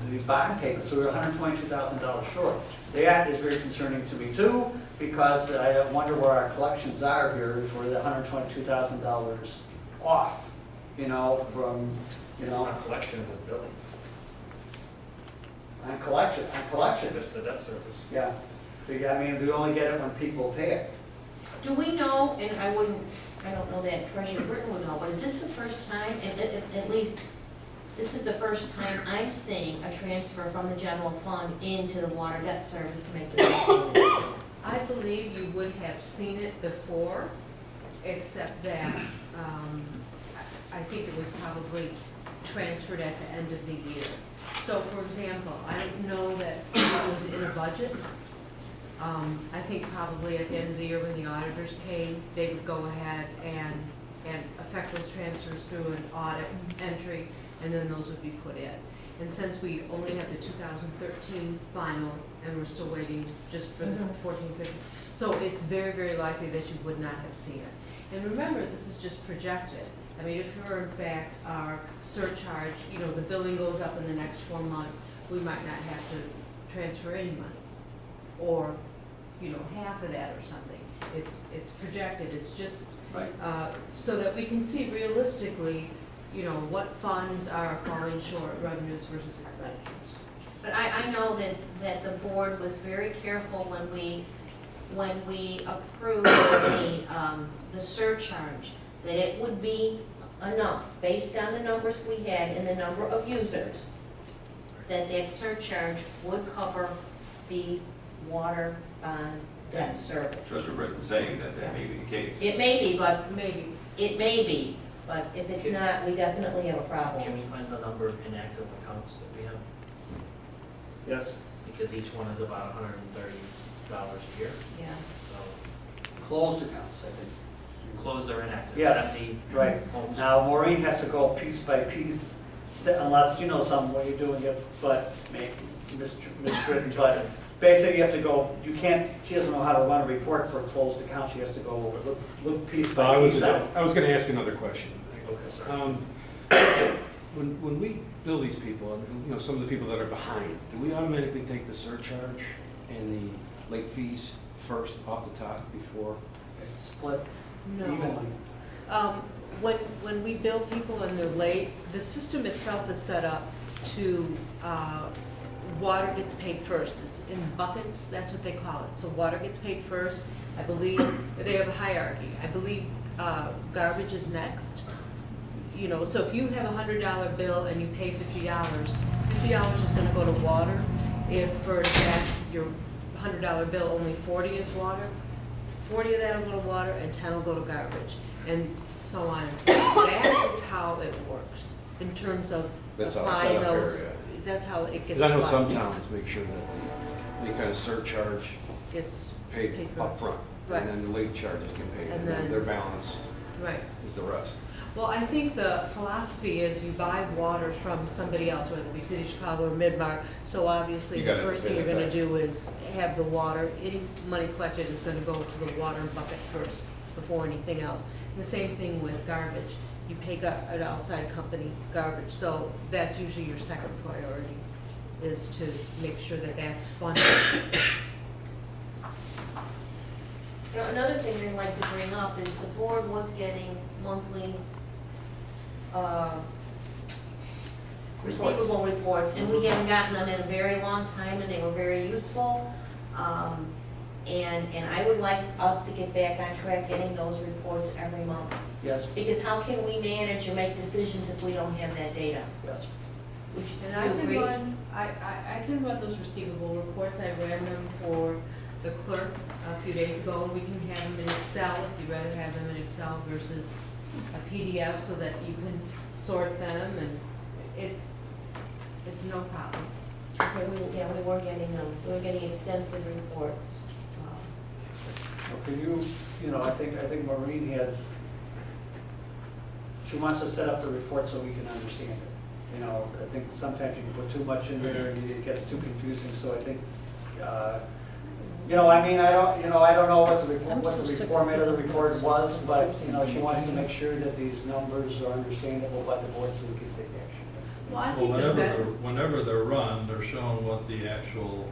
the bond payment, so we're $122,000 short. That is very concerning to me too, because I wonder where our collections are here for the $122,000 off, from. It's not collections, it's billings. On collections. It's the debt service. Yeah, I mean, we only get it when people pay it. Do we know, and I don't know that Treasurer Britton would know, but is this the first time, at least, this is the first time I'm seeing a transfer from the general fund into the water debt service to make the debt payment? I believe you would have seen it before, except that I think it was probably transferred at the end of the year. So, for example, I don't know that it was in a budget. I think probably at the end of the year when the auditors came, they would go ahead and effect those transfers through an audit entry, and then those would be put in. And since we only have the 2013 final, and we're still waiting just for the 14-15, so it's very, very likely that you would not have seen it. And remember, this is just projected. I mean, if you're in fact our surcharge, the billing goes up in the next 4 months, we might not have to transfer any money, or half of that or something. It's projected. It's just Right. So that we can see realistically, what funds are falling short, revenues versus expenditures. But I know that the board was very careful when we approved the surcharge, that it would be enough, based on the numbers we had and the number of users, that surcharge would cover the water bond debt service. Treasurer Britton saying that may be the case. It may be, but Maybe. if it's not, we definitely have a problem. Can we find the number of inactive accounts that we have? Yes. Because each one is about $130 a year. Yeah. So Closed accounts, I think. closed or inactive, Yes, empty right. homes. Now, Maureen has to go piece by piece, unless you know some way you're doing it, but maybe, Ms. Britton, but basically you have to go, you can't, she doesn't know how to run a report for a closed account, she has to go over, look piece I by was piece at it. I was gonna ask another question. Okay, sorry. When we bill these people, and, you know, some of the people that are behind, do we automatically take the surcharge and the late fees first off the top before? It's split No. evenly. When we bill people and they're late, the system itself is set up to, water gets paid first. It's in buckets, that's what they call it. So water gets paid first. I believe they have a hierarchy. I believe garbage is next. You know, so if you have $100 bill and you pay $50 is gonna go to water. If for that, your $100 bill, only 40 is water, 40 of that will go to water and 10 will go to garbage, and so on and so on. That is how it works in terms of That's how it's set applying up those. here, That's how it gets Because I know some applied. towns make sure that any kind of surcharge It's paid paid for. up front, Right. and then the late charges get paid, And and then then- their balance right. is the rest. Well, I think the philosophy is you buy water from somebody else, whether it be City of Chicago or Mid-Mart. So obviously, You the gotta first thing pay you're that gonna back. do is have the water, any money collected is gonna go to the water bucket first before anything else. The same thing with garbage. You pay an outside company garbage, so that's usually your second priority, is to make sure that that's funded. You know, another thing I'd like to bring up is the board was getting monthly receivable reports, and we haven't gotten them in a very long time, and they were very useful. And I would like us to get back on track getting those reports every month. Yes, Because how can we manage or make decisions if we don't have that data? yes. Would you And I can agree? run, I can run those receivable reports. I ran them for the clerk a few days ago. We can have them in Excel, if you'd rather have them in Excel versus a PDF, so that you can sort them, and it's no problem. Okay, we were getting them, we were getting extensive reports. Well, can you know, I think Maureen she wants to set up the report so we can understand it. You know, I think sometimes you can put too much in there and it gets too confusing, so I think, you know, I mean, I don't know what the format of the report was, but, you know, she wants to make sure that these numbers are understandable by the board so we can take action. Well, I Well, think that whenever they're run, they're showing what the actual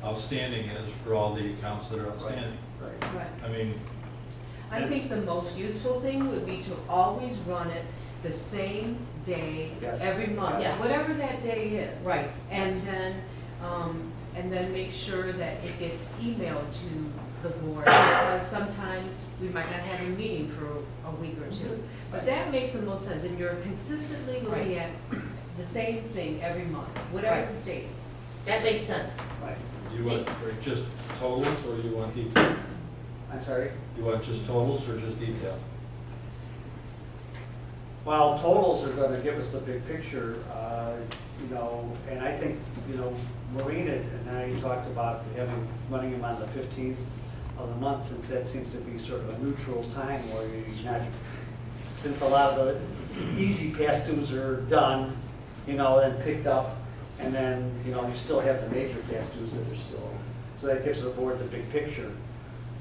outstanding is for all the accounts that are outstanding. Right. right. I mean, I think the most useful thing would be to always run it the same day, Yes. every month, Yes. whatever that day is. Right. And then make sure that it gets emailed to the board, because sometimes we might not have a meeting for a week or two. But that makes the most sense, and you're consistently looking at the same thing every month, whatever date. That makes sense. Right. do you want just totals or do you want detail? I'm sorry? You want just totals or just detail? Well, totals are gonna give us the big picture, you know, and I think, you know, Marina and I talked about running them on the 15th of the month, since that seems to be sort of a neutral time where you're not, since a lot of the easy past dues are done, you know, and picked up, and then, you know, you still have the major past dues that are still, so that gives the board the big picture.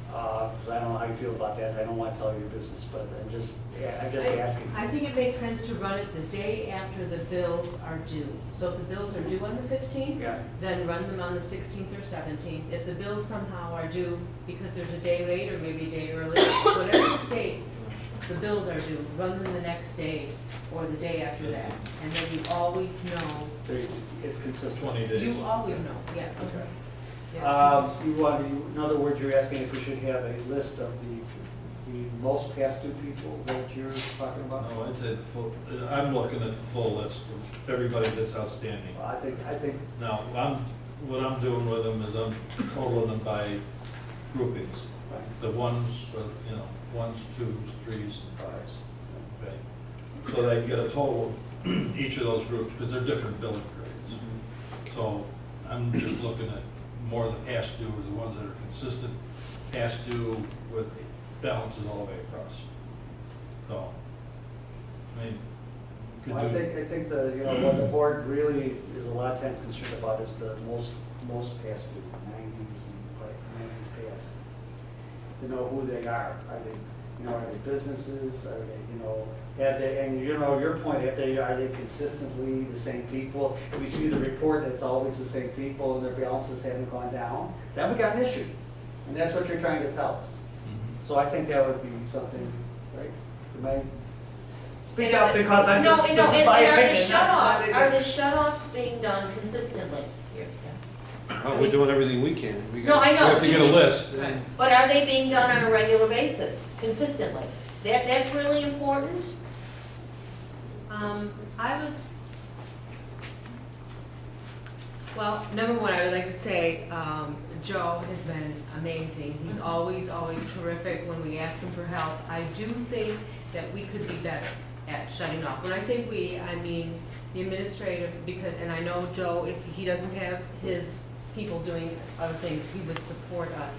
Because I don't know how you feel about that, I don't want to tell you your business, but I'm just asking. I think it makes sense to run it the day after the bills are due. So if the bills are due on the 15th, Yeah. then run them on the 16th or 17th. If the bills somehow are due because there's a day late or maybe a day early, whatever date the bills are due, run them the next day or the day after that. And then you always know, So it's consistent. 20 days. you always know, yeah. Okay. Yeah. In other words, you're asking if we should have a list of the most past due people that you're talking about? No, I'd say I'm looking at the full list of everybody that's outstanding. Well, I think, Now, what I'm doing with them is I'm totaling them by groupings. The ones, you know, 1s, 2s, 3s, and 5s. Okay? So they get a total of each of those groups, because they're different billing grades. So I'm just looking at more the past due, or the ones that are consistent past due with balances all the way across. So, I mean, you could well, do. I think what the board really is a lot of times concerned about is the most most fast food, 90s and like 90s past. To know who they are. Are they, are they businesses? Are they, have they, and your point, are they consistently the same people? If we see the report, it's always the same people and their balances haven't gone down, then we got an issue. And that's what you're trying to tell us. So I think that would be something, right? Am I speak out because I'm just, No, this is and my are the opinion. shut-offs being done consistently? We're doing everything we can. No, I know. We have to get a list. Right. But are they being done on a regular basis, consistently? That's really important. I would, well, number one, I would like to say, Joe has been amazing. He's always terrific when we ask him for help. I do think that we could be better at shutting off. When I say we, I mean the administrative, because, and I know Joe, if he doesn't have his people doing other things, he would support us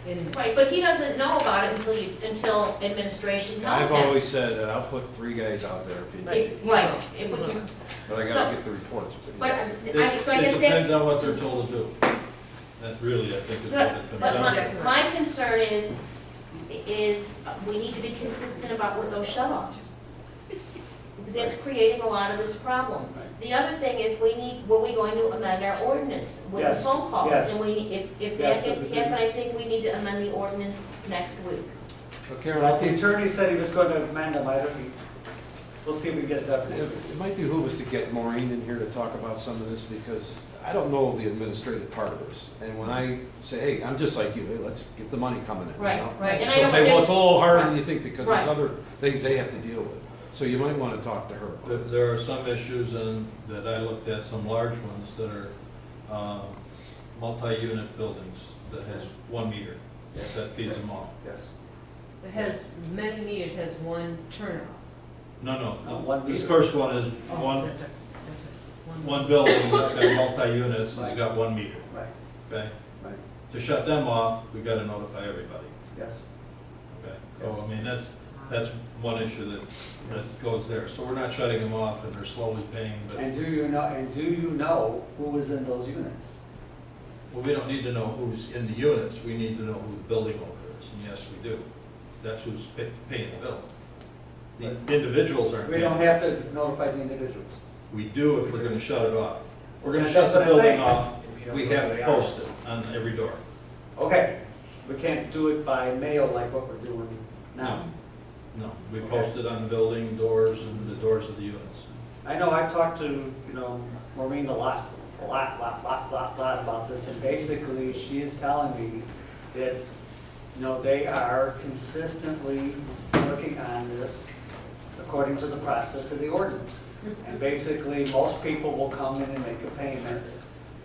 in. Right, but he doesn't know about it until administration tells I've him. always said that I'll put 3 guys out there if you need. Right, if we can, But I so- gotta get the reports. but, It so I guess depends that's, on what they're told to do. That really, I think, is what it comes but down to. my concern is we need to be consistent about what those shut-offs. Because that's creating a lot of this problem. The other thing is were we going to amend our ordinance with the Yes, phone calls? yes. And if Yes, that has that's to the happen, I think we need to amend the ordinance next week. So Karen, Well, I the think attorney said he was going to amend them. We'll see if we can get it done. it might behoove us to get Maureen in here to talk about some of this, because I don't know the administrative part of this. And when I say, hey, I'm just like you, hey, let's get the money coming in. you Right, know? right, and I She'll know say, well, there's- it's a little harder than right. you think, because Right. there's other things they have to deal with. So you might want to talk to her. There are some issues that I looked at, some large ones that are multi-unit buildings that has 1 meter that feeds them all. Yes. It has, many meters, has one turnoff. No, One this meter. first one is Oh, one that's right. one building that's got multi-units, has got 1 meter, Right, okay? right, To shut them off, we gotta notify everybody, yes. okay? So, I mean, that's one issue that goes there. So we're not shutting them off and they're slowly paying, but, And do you know who was in those units? well, we don't need to know who's in the units, we need to know who the building owner is, and yes, we do. That's who's paying the bill. The individuals aren't We paying. don't have to notify the individuals. We do if we're gonna shut it off. We're gonna That's shut the what I'm building saying. off, If you don't we go have to to the post hours. it on every door. Okay, we can't do it by mail like what we're doing now. No, we Okay. post it on the building doors and the doors of the units. I know I've talked to, Maureen a lot about this, and basically she is telling me that, they are consistently working on this according to the process of the ordinance. And basically, most people will come in and make a payment,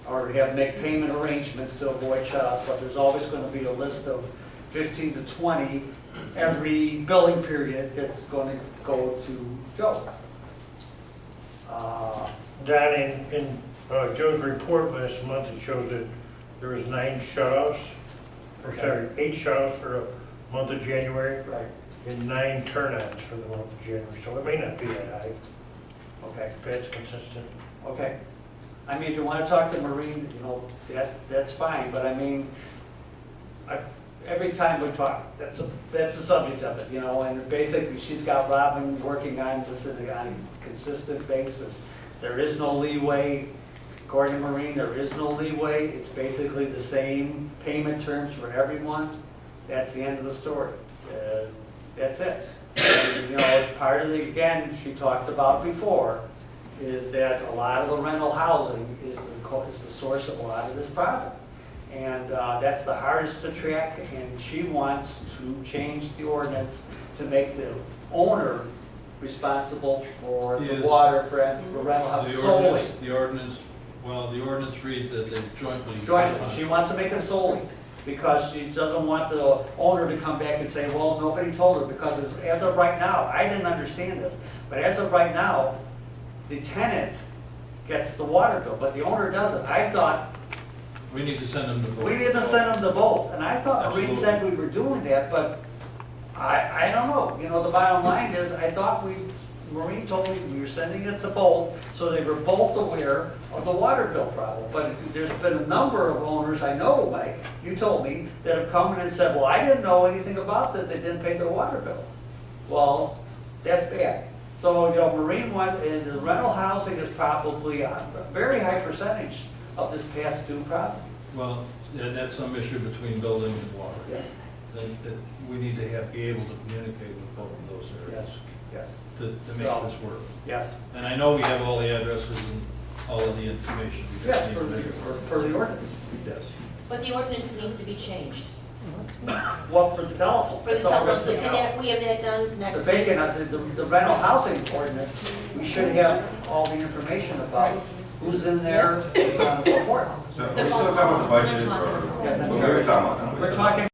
or make payment arrangements to avoid shut-offs, but there's always going to be a list of 15 to 20 every billing period that's going to go to Joe. Don, in Joe's report last month, it shows that there was 9 shut-offs, or sorry, 8 shut-offs for the month of January, Right, and 9 turn-ons for the month of January, so it may not be that high, okay, if that's consistent. okay. I mean, if you want to talk to Maureen, that's fine, but I mean, every time we talk, that's the subject of it, and basically, she's got Robin working on this on a consistent basis. There is no leeway, according to Maureen, there is no leeway, it's basically the same payment terms for everyone. That's the end of the story. That's it. And, part of the, again, she talked about before, is that a lot of the rental housing is the source of a lot of this problem. And that's the hardest to track, and she wants to change the ordinance to make the owner responsible for the Yes. water for the rental house solely. The ordinance reads that they jointly. Jointly, she wants to make it solely, because she doesn't want the owner to come back and say, well, nobody told her, because as of right now, I didn't understand this, but as of right now, the tenant gets the water bill, but the owner doesn't. I thought, We need to send them to both. we need to send them to both, and I thought Maureen said we were doing that, but I don't know. The bottom line is, I thought we Maureen told me we were sending it to both, so they were both aware of the water bill problem. But there's been a number of owners, I know, Mike, you told me, that have come in and said, well, I didn't know anything about that, they didn't pay their water bill. Well, that's bad. So, you know, Marine one, and the rental housing is probably a very high percentage of this past due problem. Well, and that's some issue between building and water. Yes. That we need to be able to communicate with both of those areas. Yes, To make So- this work. yes. And I know we have all the addresses and all of the information. We just Yes, need for to the, make it work. for the ordinance. Yes. But the ordinance needs to be changed. Well, for the telephone. For the it's all telephone, so written can out. that, we have that done The next week? vacant, the rental housing ordinance, we should have all the information about who's in there, who's on the report. So, are we still talking about the budget or? Yes, I'm What sorry. were we talking about? We're talking